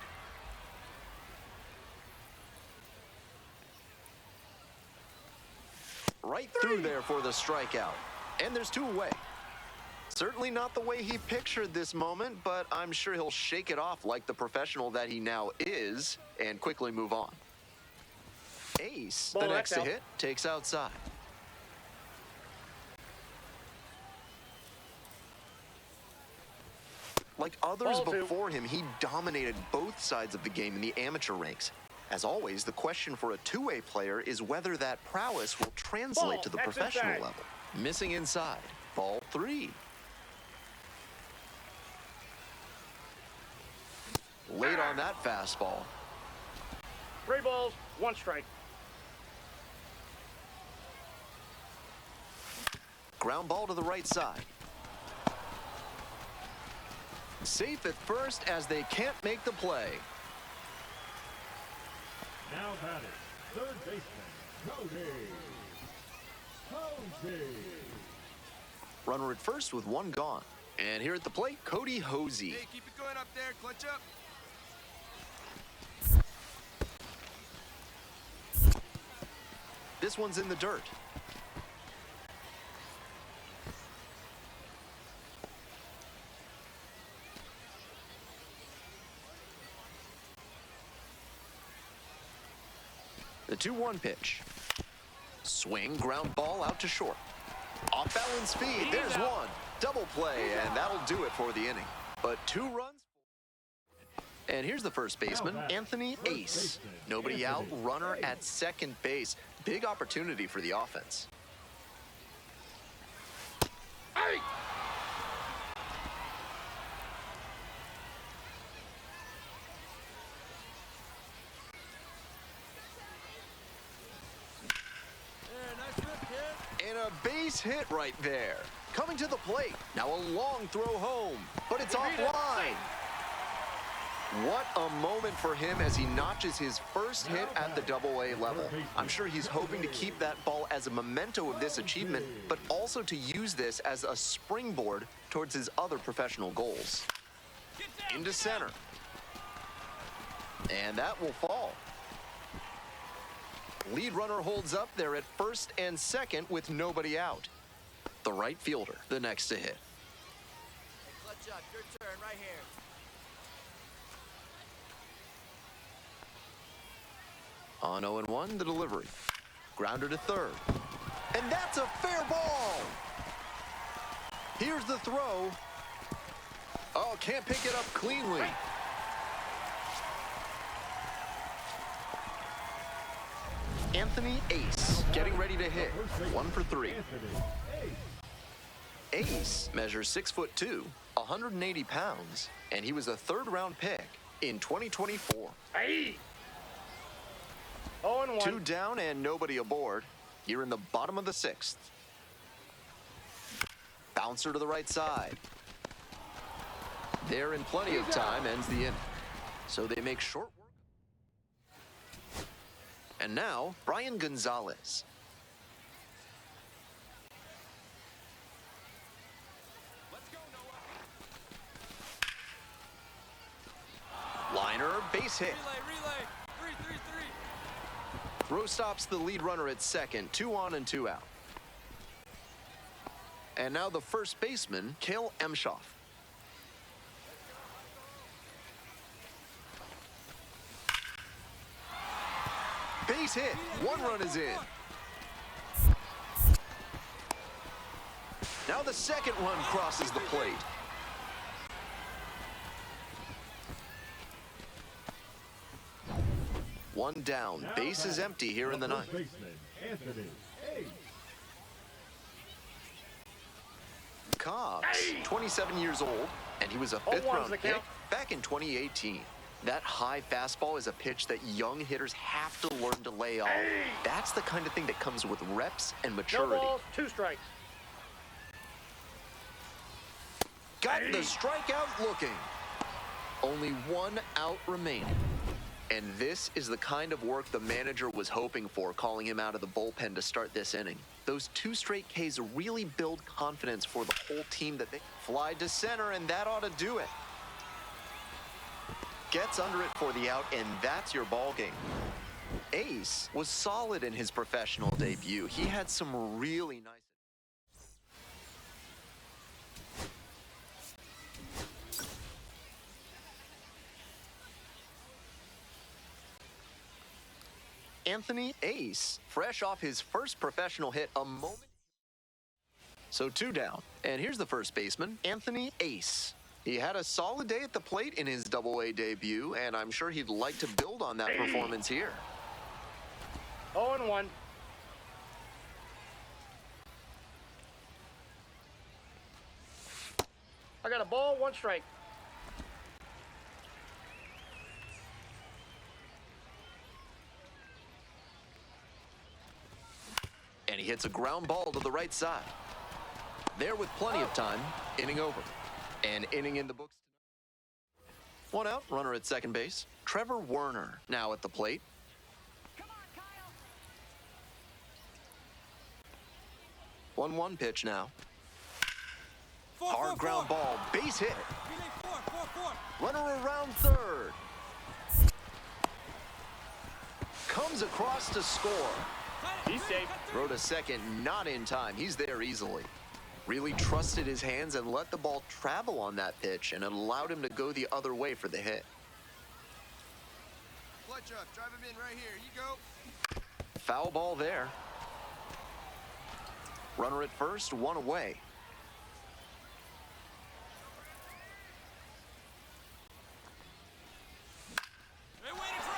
Right through there for the strikeout. And there's two away. Certainly not the way he pictured this moment, but I'm sure he'll shake it off like the professional that he now is and quickly move on. Ace, Ball, the next that's to out. hit, takes outside. Like others Ball two. before him, he dominated both sides of the game in the amateur ranks. As always, the question for a two-way player is whether that prowess will translate Ball, to the that's professional inside. level. Missing inside. Ball 3. Late on that fastball. 3 balls, 1 strike. Ground ball to the right side. Safe at first as they can't make the play. Now batting, third baseman, Cody. Runner at first with one gone. And here at the plate, Cody Hosey. Hey, keep it going up there. Clutch up. This one's in the dirt. The 2-1 pitch. Swing, ground ball out to short. Off balance speed, there's one. Double play, and that'll do it for the inning. But 2 runs. And here's the first baseman, Anthony Ace. Nobody out, runner at second base. Big opportunity for the offense. Hey! And a base hit right there. Coming to the plate. Now a long throw home, but it's offline. What a moment for him as he notches his first hit at the Double-A level. I'm sure he's hoping to keep that ball as a memento of this achievement, but also to use this as a springboard towards his other professional goals. Into center. And that will fall. Lead runner holds up there at first and second with nobody out. The right fielder, the next to hit. Hey, clutch up. Your turn right here. On 0-1, the delivery. Grounder to third. And that's a fair ball. Here's the throw. Oh, can't pick it up cleanly. Anthony Ace getting ready to hit. 1 for 3. Ace measures 6'2", 180 pounds, and he was a third-round pick in 2024. Hey! 0-1. 2 down and nobody aboard. Here in the bottom of the 6th. Bouncer to the right side. There in plenty of time ends the inning. So they make short work. And now, Brian Gonzalez. Liner, base hit. Relay. 3-3-3. Throw stops the lead runner at second. 2 on and 2 out. And now the first baseman, Kale Emshoff. Base hit. 1 run is in. Now the second run crosses the plate. One down. Base is empty here in the ninth. Cobbs, 27 years old, and he was a 5th-round pick back in 2018. That high fastball is a pitch that young hitters have to learn to lay off. That's the kind of thing that comes with reps and maturity. No balls, 2 strikes. Got the strikeout looking. Only 1 out remaining. And this is the kind of work the manager was hoping for, calling him out of the bullpen to start this inning. Those 2 straight Ks really build confidence for the whole team that they fly to center, and that ought to do it. Gets under it for the out, and that's your ball game. Ace was solid in his professional debut. He had some really nice... Anthony Ace, fresh off his first professional hit a moment. So 2 down. And here's the first baseman, Anthony Ace. He had a solid day at the plate in his Double-A debut, and I'm sure he'd like to build on that performance here. 0-1. I got a ball, 1 strike. And he hits a ground ball to the right side. There with plenty of time, inning over. And inning in the books. 1 out, runner at second base. Trevor Werner now at the plate. Come on, Kyle. 1-1 pitch now. Hard ground ball, base hit. Runner around third. Comes across to score. He's safe. Throw to second, not in time. He's there easily. Really trusted his hands and let the ball travel on that pitch, and it allowed him to go the other way for the hit. Clutch up, drive him in right here. You go. Foul ball there. Runner at first, 1 away.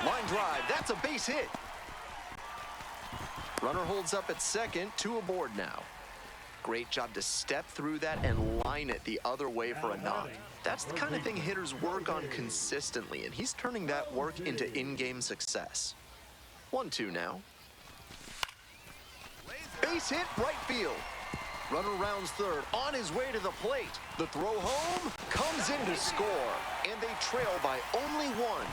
Line drive, that's a base hit. Runner holds up at second, 2 aboard now. Great job to step through that and line it the other way for a knock. That's the kind of thing hitters work on consistently, and he's turning that work into in-game success. 1-2 now. Base hit, right field. Runner rounds third, on his way to the plate. The throw home comes in to score, and they trail by only 1.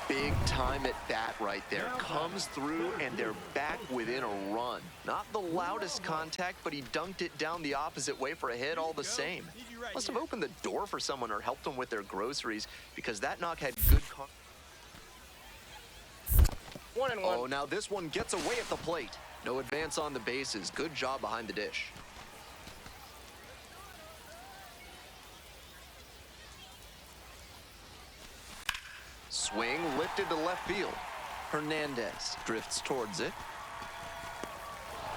Big time at bat right there. Comes through, and they're back within a run. Not the loudest contact, but he dunked it down the opposite way for a hit all the same. Must have opened the door for someone or helped them with their groceries, because that knock had good... 1-1. Oh, now this one gets away at the plate. No advance on the bases. Good job behind the dish. Swing lifted to left field. Hernandez drifts towards it.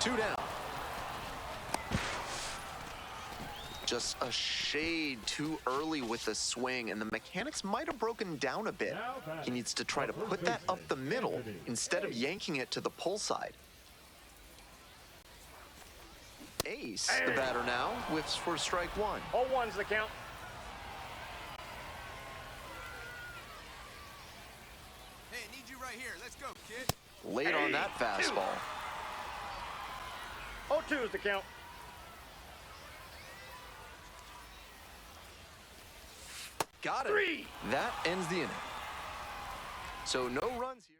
2 down. Just a shade too early with the swing, and the mechanics might have broken down a bit. He needs to try to put that up the middle instead of yanking it to the pull side. Ace, the batter now, whiffs for strike 1. 0-1's the count. Hey, need you right here. Let's go, kid. Late on that fastball. 0-2's the count. Got it. 3. That ends the inning. So no runs here.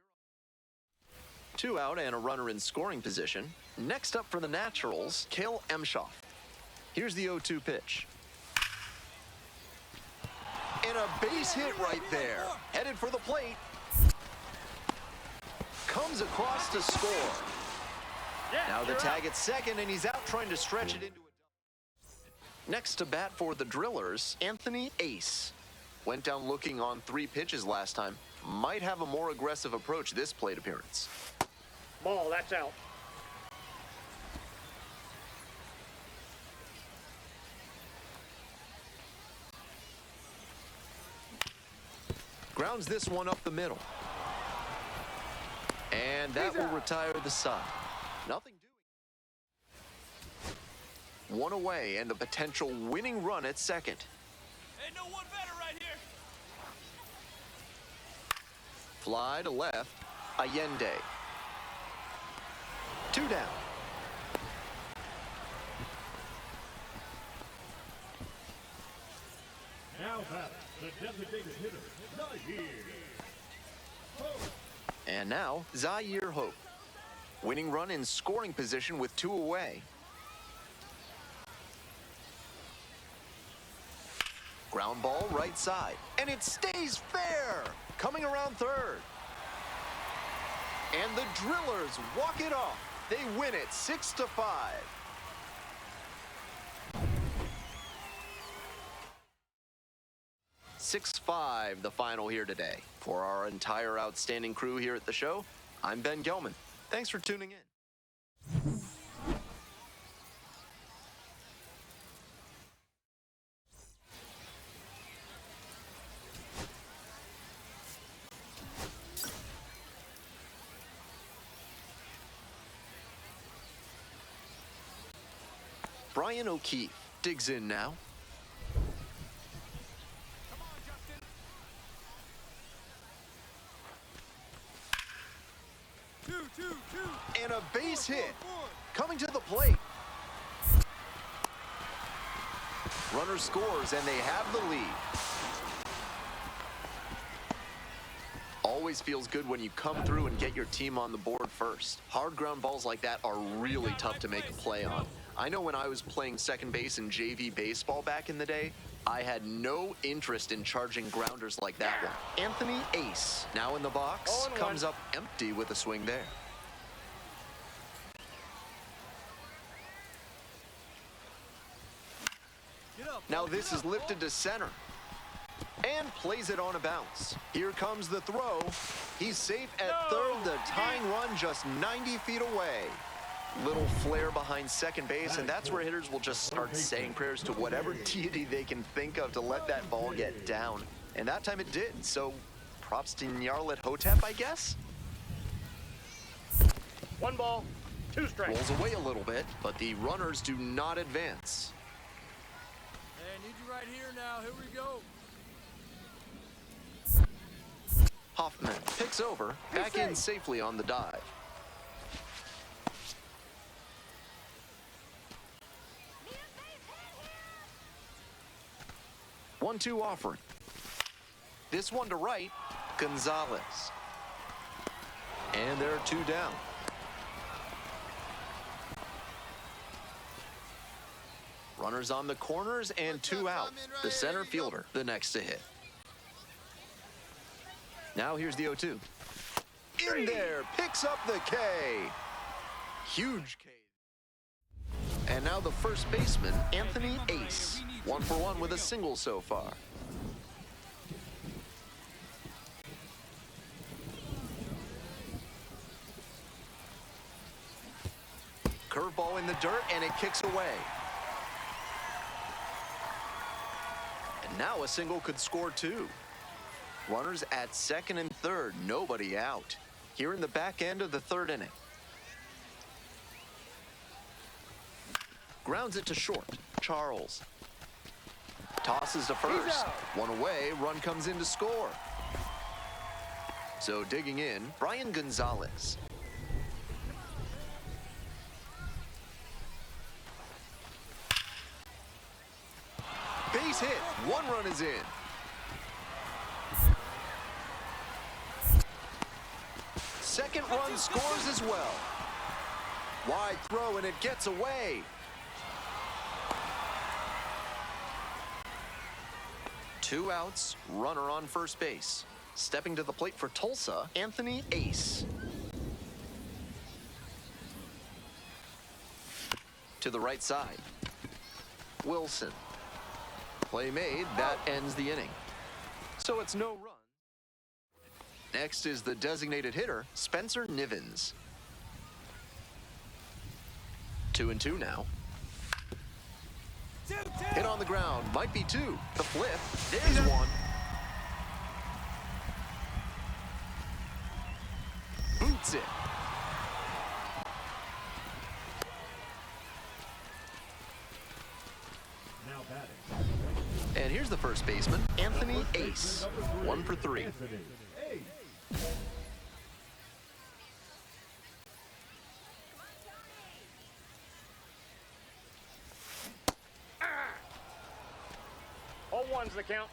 2 out and a runner in scoring position. Next up for the Naturals, Kale Emshoff. Here's the 0-2 pitch. And a base hit right there. Headed for the plate. Comes across to score. Now Now the tag at second, and he's out trying to stretch it into a... Next to bat for the Drillers, Anthony Ace. Went down looking on 3 pitches last time. Might have a more aggressive approach this plate appearance. Ball, that's out. Grounds this one up the middle. And that will retire the side. Nothing doing. One away and the potential winning run at second. Hey, no one better right here. Fly to left. Allende. 2 down. Now batter, the designated hitter, Zaire. And now, Zaire Hope. Winning run in scoring position with 2 away. Ground ball right side. And it stays fair. Coming around third. And the Drillers walk it off. They win it 6-5. (6-5) the final here today. For our entire outstanding crew here at the show, I'm Ben Gelman. Thanks for tuning in. Brian O'Keefe digs in now. And a base hit. Coming to the plate. Runner scores and they have the lead. Always feels good when you come through and get your team on the board first. Hard ground balls like that are really tough to make a play on. I know when I was playing second base in JV baseball back in the day, I had no interest in charging grounders like that one. Anthony Ace, now in the box, comes up empty with a swing there. Now this is lifted to center. And plays it on a bounce. Here comes the throw. He's safe at third, the tying run just 90 feet away. Little flare behind second base, and that's where hitters will just start saying prayers to whatever deity they can think of to let that ball get down. And that time it did, so props to Nyarlathotep, Hotep, I guess? 1 ball, 2 strikes. Rolls away a little bit, but the runners do not advance. Hey, I need you right here now. Here we go. Hoffman picks over, back in safely on the dive. 1-2 offering. This one to right, Gonzalez. And there are 2 down. Runners on the corners and 2 out. The center fielder, the next to hit. Now here's the 0-2. In there, picks up the K. Huge K. And now the first baseman, Anthony Ace. 1 for 1 with a single so far. Curveball in the dirt, and it kicks away. And now a single could score 2. Runners at second and third, nobody out. Here in the back end of the 3rd inning. Grounds it to short, Charles. Tosses to first. 1 away, run comes in to score. So digging in, Brian Gonzalez. Base hit, 1 run is in. Second run scores as well. Wide throw and it gets away. 2 outs, runner on first base. Stepping to the plate for Tulsa, Anthony Ace. to the right side. Wilson. Play made. That ends the inning. So it's no run. Next is the designated hitter, Spencer Nivens. 2-2 now. Hit on the ground. Might be two. The flip. There's one. Boots it. Now batting. And here's the first baseman, Anthony Ace. 1 for 3. Anthony Ace. All one's the count.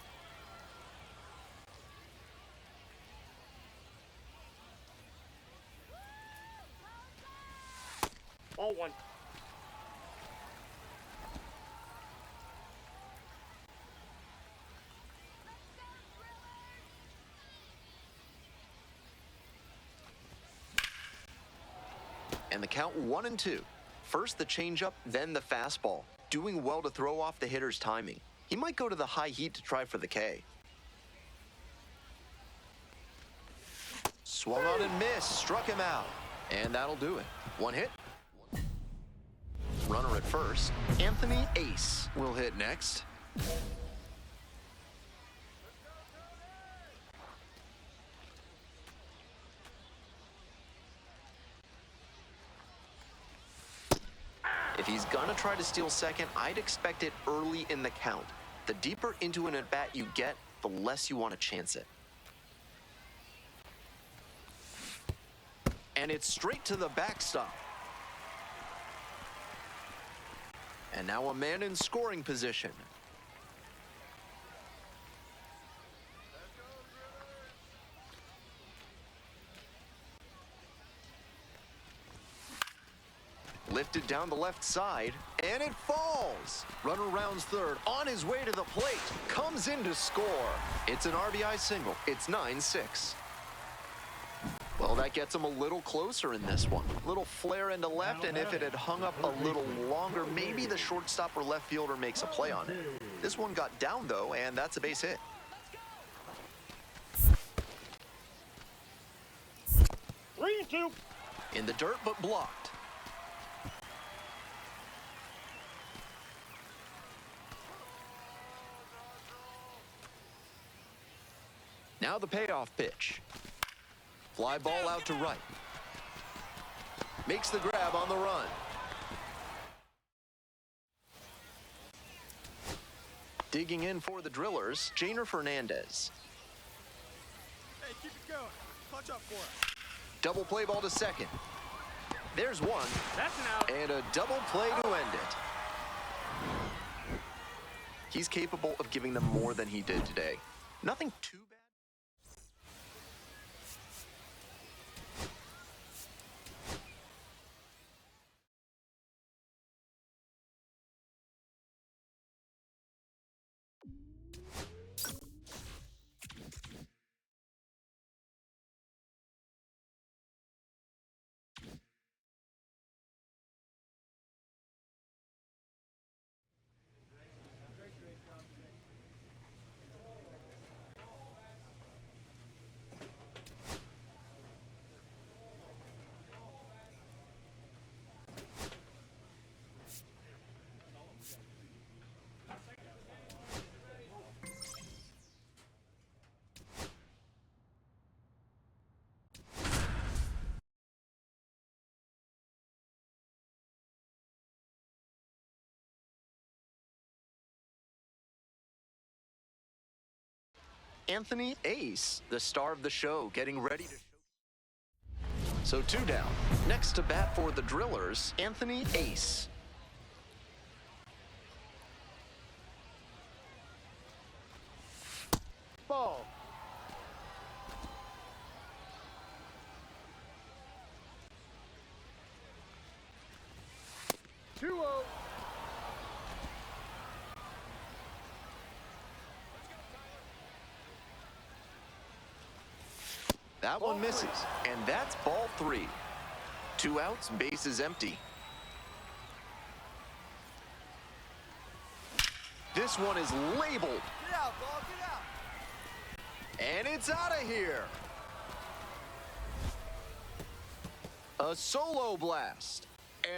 All one. And the count 1-2. First the changeup, then the fastball. Doing well to throw off the hitter's timing. He might go to the high heat to try for the K. Swung on and missed, struck him out. And that'll do it. One hit. Runner at first. Anthony Ace will hit next. If he's gonna try to steal second, I'd expect it early in the count. The deeper into an at-bat you get, the less you want to chance it. And it's straight to the backstop. And now a man in scoring position. Lifted down the left side, and it falls. Runner rounds third, on his way to the plate, comes in to score. It's an RBI single. It's 9-6. Well, that gets him a little closer in this one. Little flare into left, and if it had hung up a little longer, maybe the shortstop or left fielder makes a play on it. This one got down, though, and that's a base hit. 3-2. In the dirt, but blocked. Now the payoff pitch. Fly ball out to right. Makes the grab on the run. Digging in for the Drillers, Janer Fernandez. Hey, keep it going. Punch up for us. Double play ball to second. There's one. That's an out. And a double play to end it. He's capable of giving them more than he did today. Nothing too bad. Anthony Ace, the star of the show, getting ready to show. So 2 down. Next to bat for the Drillers, Anthony Ace. Ball. That one misses, and that's ball 3. 2 outs, bases empty. This one is labeled. Get out, ball, get out. And it's out of here. A solo blast.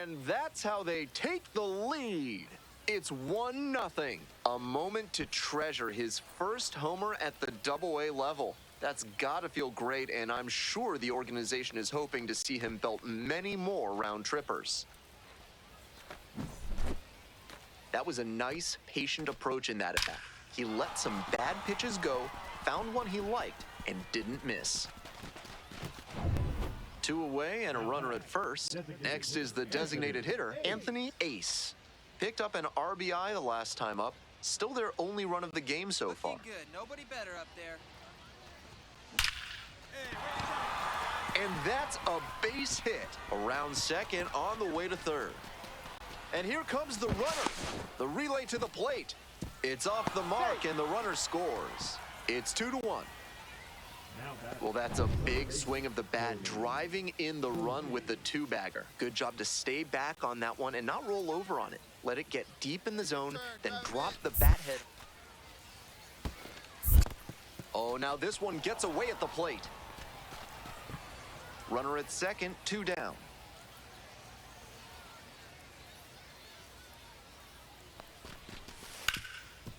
And that's how they take the lead. It's 1-0. A moment to treasure, his first homer at the Double-A level. That's gotta feel great, and I'm sure the organization is hoping to see him belt many more round trippers. That was a nice, patient approach in that attack. He let some bad pitches go, found one he liked, and didn't miss. 2 away and a runner at first. Next is the designated hitter, Anthony Ace. Picked up an RBI the last time up. Still their only run of the game so far. Looking good. Nobody better up there. And that's a base hit. Around second, on the way to third. And here comes the runner. The relay to the plate. It's off the mark, and the runner scores. It's 2-1. Well, that's a big swing of the bat, driving in the run with the 2-bagger. Good job to stay back on that one and not roll over on it. Let it get deep in the zone, then drop the bat head. Oh, now this one gets away at the plate. Runner at second, 2 down.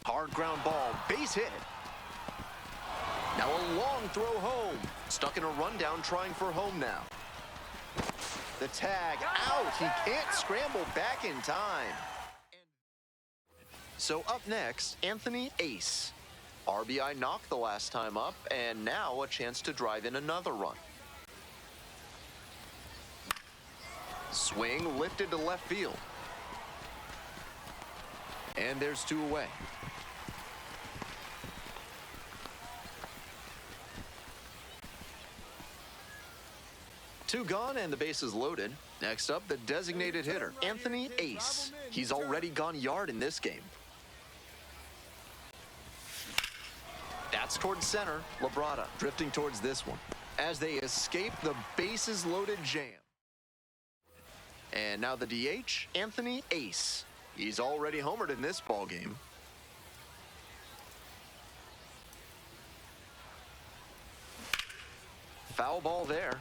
Hard ground ball, base hit. Now a long throw home. Stuck in a rundown, trying for home now. The tag out. He can't scramble back in time. So up next, Anthony Ace. RBI knocked the last time up, and now a chance to drive in another run. Swing lifted to left field. And there's 2 away. Two gone and the bases loaded. Next up, the designated hitter, Anthony Ace. He's already gone yard in this game. That's towards center. Labrada drifting towards this one as they escape the bases loaded jam. And now the DH, Anthony Ace. He's already homered in this ball game. Foul ball there.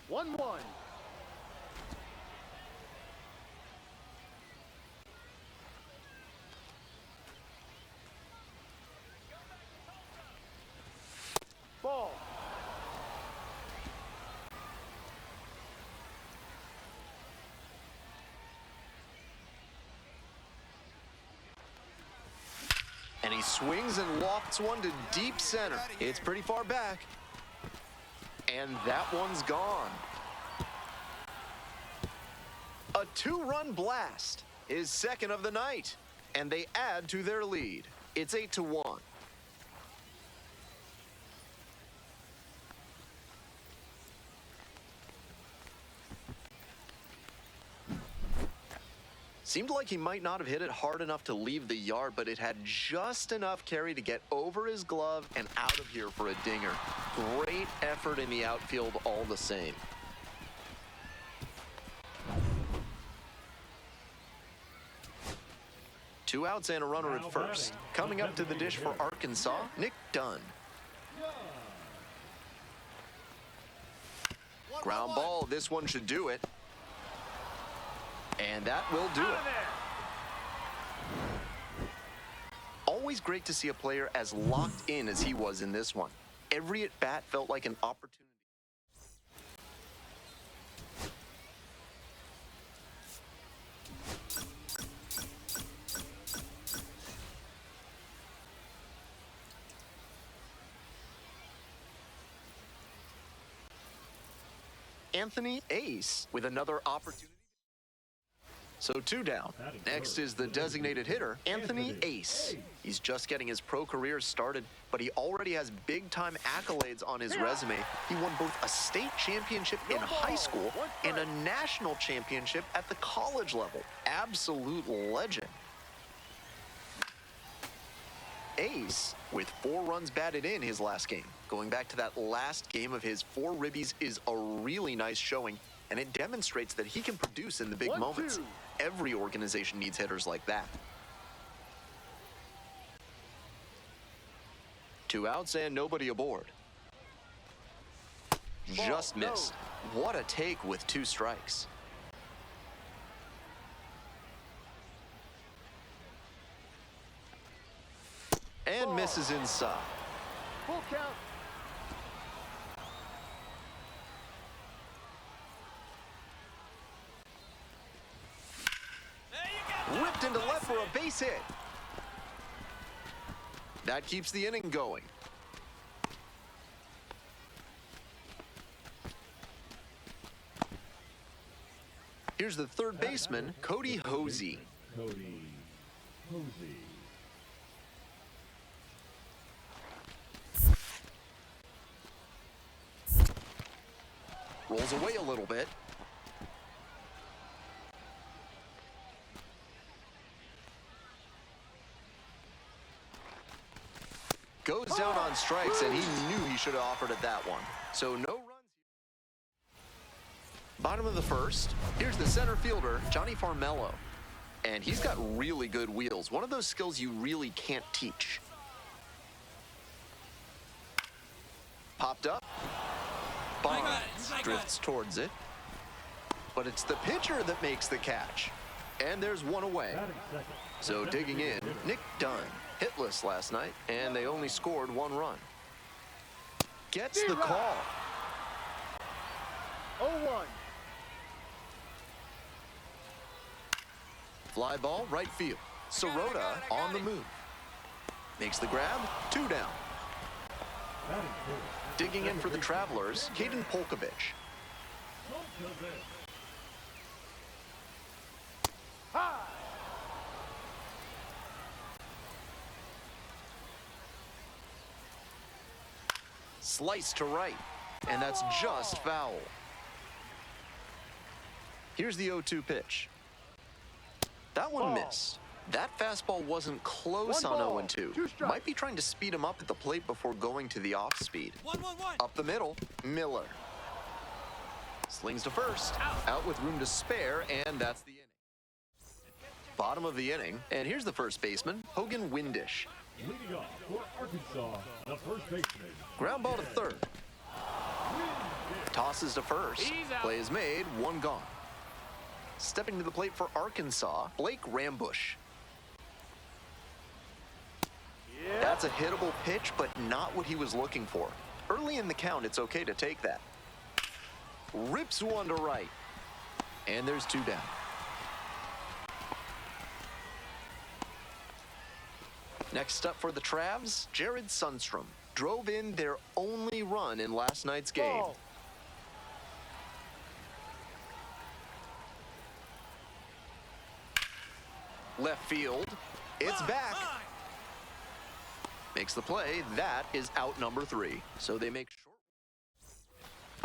One. Ball. And he swings and lofts one to deep center. It's pretty far back. And that one's gone. A 2-run blast is second of the night, and they add to their lead. It's 8-1. Seemed like he might not have hit it hard enough to leave the yard, but it had just enough carry to get over his glove and out of here for a dinger. Great effort in the outfield all the same. Two outs and a runner at first. Coming up to the dish for Arkansas, Nick Dunn. Ground ball, this one should do it. And that will do it. Always great to see a player as locked in as he was in this one. Every at-bat felt like an opportunity. Anthony Ace with another opportunity. So 2 down. Next is the designated hitter, Anthony Ace. He's just getting his pro career started, but he already has big-time accolades on his resume. He won both a state championship in high school and a national championship at the college level. Absolute legend. Ace, with 4 runs batted in his last game. Going back to that last game of his, 4 ribbies is a really nice showing, and it demonstrates that he can produce in the big moments. Every organization needs hitters like that. 2 outs and nobody aboard. Just missed. What a take with 2 strikes. And misses inside. Full count. Ripped into left for a base hit. That keeps the inning going. Here's the third baseman, Cody Hosey. Rolls away a little bit. Goes down on strikes, and he knew he should have offered at that one. So no runs. Bottom of the first. Here's the center fielder, Johnny Farmello. And he's got really good wheels. One of those skills you really can't teach. Popped up. Bonds drifts towards it. But it's the pitcher that makes the catch. And there's one away. So digging in, Nick Dunn. Hitless last night, and they only scored 1 run. Gets the call. 0-1. Fly ball, right field. Sirota on the move. Makes the grab, 2 down. Digging in for the Travelers, Caden Polkovich. Slice to right, and that's just foul. Here's the 0-2 pitch. That one missed. That fastball wasn't close on 0-2. Might be trying to speed him up at the plate before going to the off speed. Up the middle, Miller. Slings to first, out with room to spare, and that's the inning. Bottom of the inning, and here's the first baseman, Hogan Windish. Leading off for Arkansas, the first baseman. Ground ball to third. Tosses to first. Play is made, 1 gone. Stepping to the plate for Arkansas, Blake Rambush. That's a hittable pitch, but not what he was looking for. Early in the count, it's okay to take that. Rips one to right. And there's 2 down. Next up for the Travs, Jared Sundstrom. Drove in their only run in last night's game. Left field. It's back. Makes the play. That is out number 3. So they make short.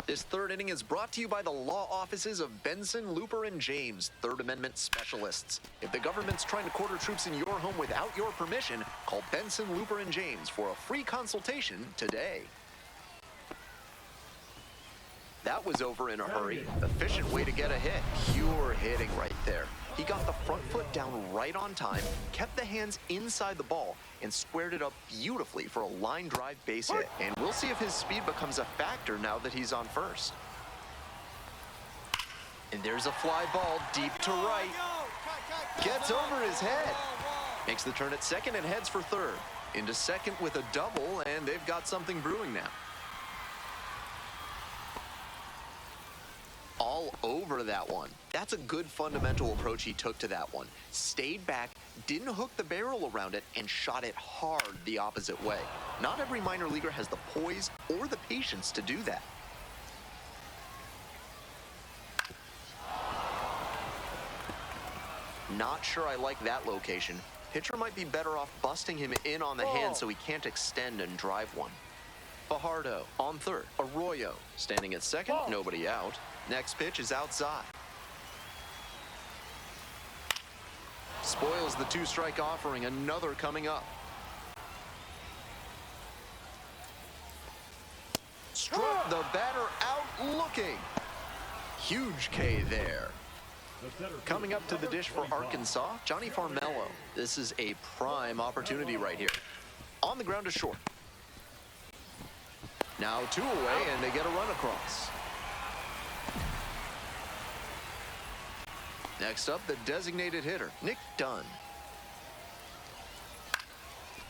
This third inning is brought to you by the law offices of Benson, Looper, and James, Third Amendment specialists. If the government's trying to quarter troops in your home without your permission, call Benson, Looper, and James for a free consultation today. That was over in a hurry. Efficient way to get a hit. Pure hitting right there. He got the front foot down right on time, kept the hands inside the ball, and squared it up beautifully for a line drive base hit. And we'll see if his speed becomes a factor now that he's on first. And there's a fly ball deep to right. Gets over his head. Makes the turn at second and heads for third. Into second with a double, and they've got something brewing now. All over that one. That's a good fundamental approach he took to that one. Stayed back, didn't hook the barrel around it, and shot it hard the opposite way. Not every minor leaguer has the poise or the patience to do that. Not sure I like that location. Pitcher might be better off busting him in on the hand so he can't extend and drive one. Fajardo on third. Arroyo standing at second, nobody out. Next pitch is outside. Spoils the 2-strike offering, another coming up. The batter out looking. Huge K there. Coming up to the dish for Arkansas, Johnny Farmello. This is a prime opportunity right here. On the ground to short. Now 2 away, and they get a run across. Next up, the designated hitter, Nick Dunn.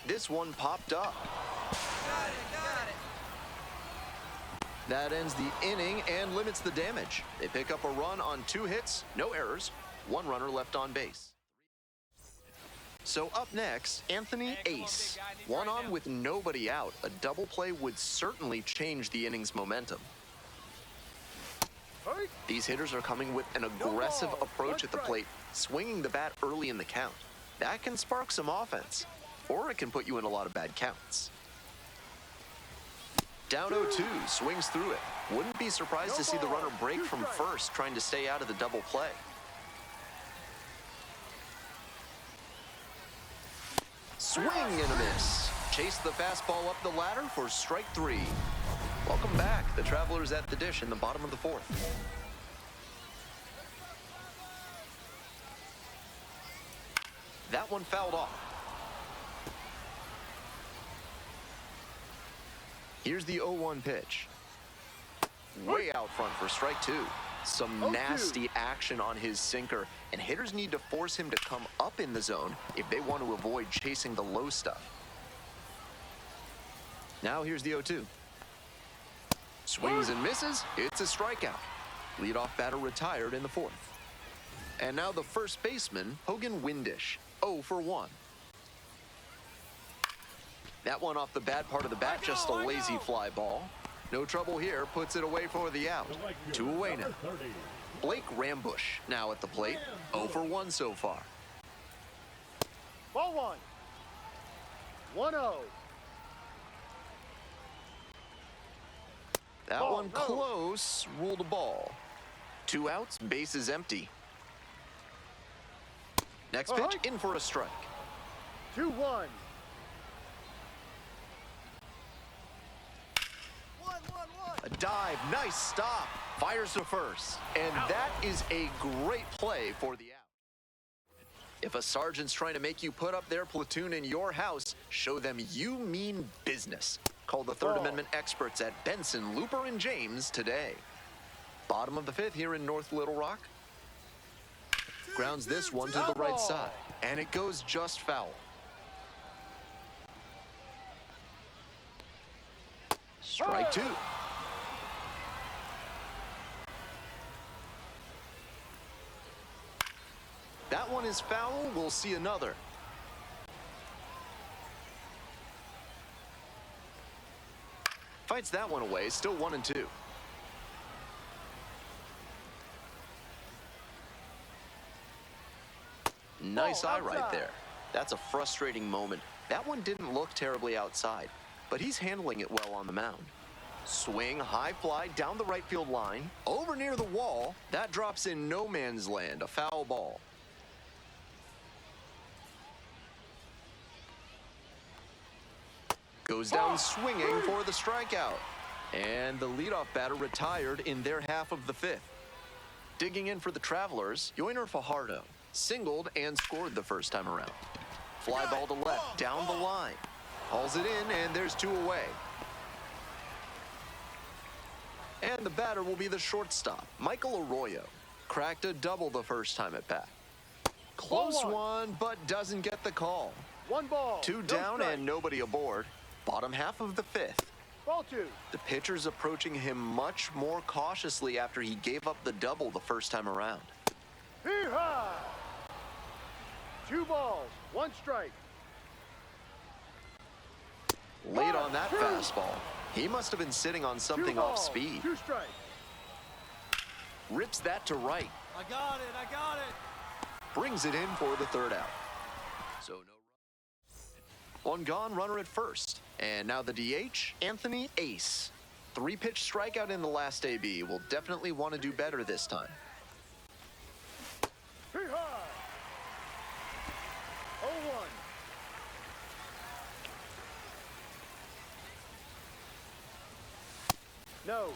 This one popped up. Got it. That ends the inning and limits the damage. They pick up a run on 2 hits, no errors, 1 runner left on base. So up next, Anthony Ace. 1 on with nobody out. A double play would certainly change the inning's momentum. These hitters are coming with an aggressive approach at the plate, swinging the bat early in the count. That can spark some offense, or it can put you in a lot of bad counts. Down 0-2, swings through it. Wouldn't be surprised to see the runner break from first, trying to stay out of the double play. Swing and a miss. Chase the fastball up the ladder for strike 3. Welcome back. The Travelers at the dish in the bottom of the 4th. That one fouled off. Here's the 0-1 pitch. Way out front for strike 2. Some nasty action on his sinker, and hitters need to force him to come up in the zone if they want to avoid chasing the low stuff. Now here's the 0-2. Swings and misses. It's a strikeout. Leadoff batter retired in the 4th. And now the first baseman, Hogan Windish, 0 for 1. That one off the bad part of the bat, just a lazy fly ball. No trouble here, puts it away for the out. 2 away now. Blake Rambush now at the plate, 0 for 1 so far. Ball 1. 1-0. That one close, ruled a ball. 2 outs, base is empty. Next pitch, in for a strike. 2-1. 1-1-1. A dive, nice stop. Fires to first. And that is a great play for the out. If a sergeant's trying to make you put up their platoon in your house, show them you mean business. Call the Third Amendment experts at Benson, Looper, and James today. Bottom of the 5th here in North Little Rock. Grounds this one to the right side, and it goes just foul. Strike 2. That one is foul. We'll see another. Fights that one away. Still 1-2. Nice eye right there. That's a frustrating moment. That one didn't look terribly outside, but he's handling it well on the mound. Swing, high fly down the right field line, over near the wall. That drops in no man's land, a foul ball. Goes down swinging for the strikeout. And the leadoff batter retired in their half of the 5th. Digging in for the Travelers, Yoiner Fajardo singled and scored the first time around. Fly ball to left, down the line. Hauls it in, and there's 2 away. And the batter will be the shortstop, Michael Arroyo. Cracked a double the first time at bat. Close one, but doesn't get the call. 1 ball. 2 down and nobody aboard. Bottom half of the 5th. Ball 2. The pitcher's approaching him much more cautiously after he gave up the double the first time around. Hee-haw! 2 balls, 1 strike. Late on that fastball. He must have been sitting on something off speed. 2 strikes. Rips that to right. I got it. Brings it in for the 3rd out. So no run. 1 gone, runner at first. And now the DH, Anthony Ace. 3-pitch strikeout in the last AB. Will definitely want to do better this time. Hee-haw! 0-1. No.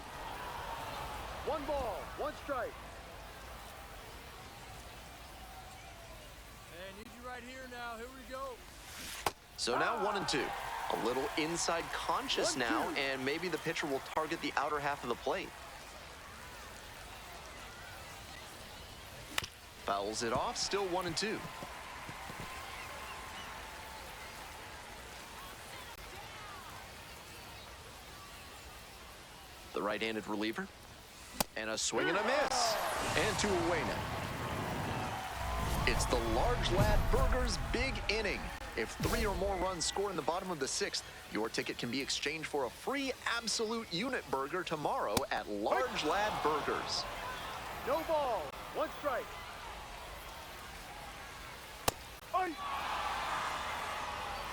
1 ball, 1 strike. Hey, I need you right here now. Here we go. So now 1-2. A little inside conscious 1-2. now, and maybe the pitcher will target the outer half of the plate. Fouls it off, still 1-2. The right-handed reliever. And a swing and a miss. And 2 away now. It's the large lad Burger's big inning. If 3 or more runs score in the bottom of the 6th, your ticket can be exchanged for a free absolute unit burger tomorrow at Large Lad Burgers. No ball, 1 strike.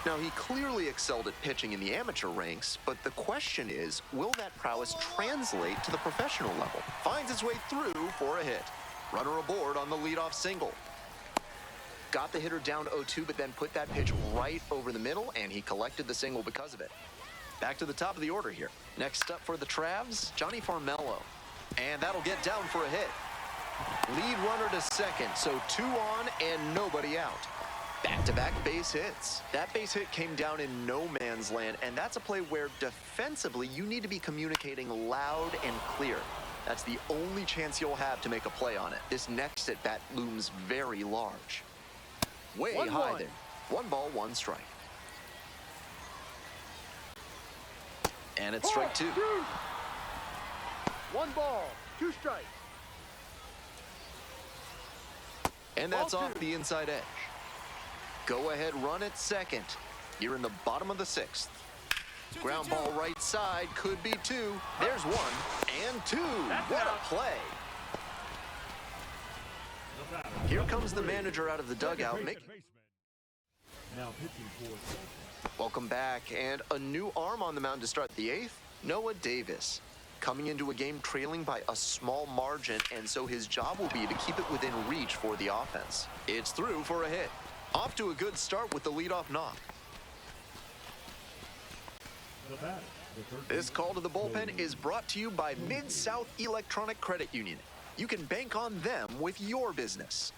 Now, he clearly excelled at pitching in the amateur ranks, but the question is, will that prowess translate to the professional level? Finds its way through for a hit. Runner aboard on the leadoff single. Got the hitter down 0-2, but then put that pitch right over the middle, and he collected the single because of it. Back to the top of the order here. Next up for the Travs, Johnny Farmello. And that'll get down for a hit. Lead runner to second, so 2 on and nobody out. Back-to-back base hits. That base hit came down in no man's land, and that's a play where defensively you need to be communicating loud and clear. That's the only chance you'll have to make a play on it. This next at-bat looms very large. Way high there. 1 ball, 1 strike. And it's strike 2. 1 ball, 2 strikes. And that's off the inside edge. Go ahead run at second. You're in the bottom of the 6th. Ground ball right side, could be 2. There's 1 and 2. What a play. Here comes the manager out of the dugout. Now pitching for Welcome back, and a new arm on the mound to start the 8th, Noah Davis. Coming into a game trailing by a small margin, and so his job will be to keep it within reach for the offense. It's through for a hit. Off to a good start with the leadoff knock. This call to the bullpen is brought to you by Mid-South Electronic Credit Union. You can bank on them with your business.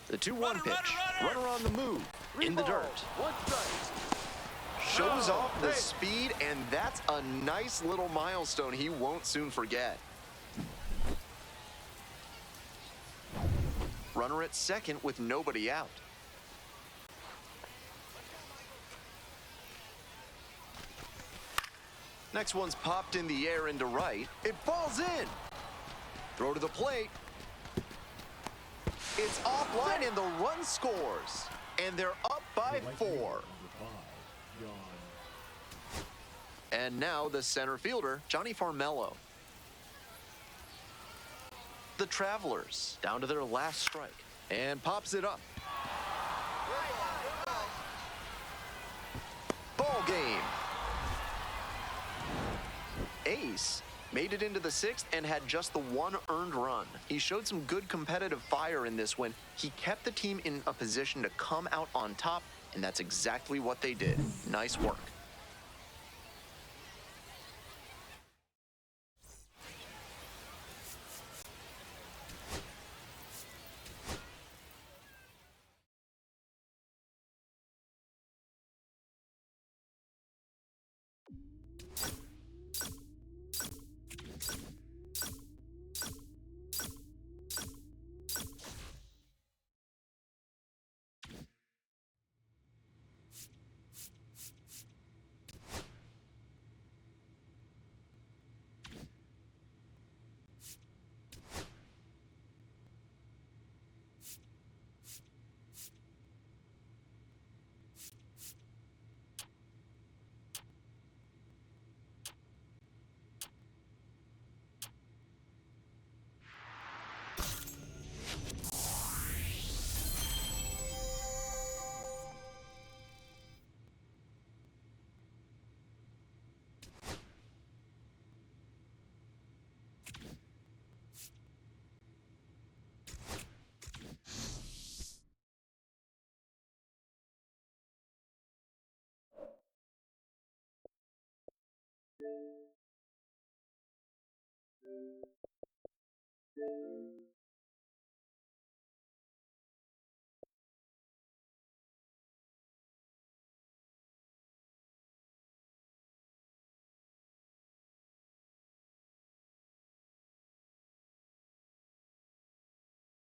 The 2-1 pitch. Runner on the move. In the dirt. 1 strike. Shows off the speed, and that's a nice little milestone he won't soon forget. Runner at second with nobody out. Next one's popped in the air into right. It falls in. Throw to the plate. It's offline, and the run scores. And they're up by 4. And now the center fielder, Johnny Farmello. The Travelers down to their last strike and pops it up. Ball game. Ace made it into the 6th and had just the 1 earned run. He showed some good competitive fire in this one. He kept the team in a position to come out on top, and that's exactly what they did. Nice work.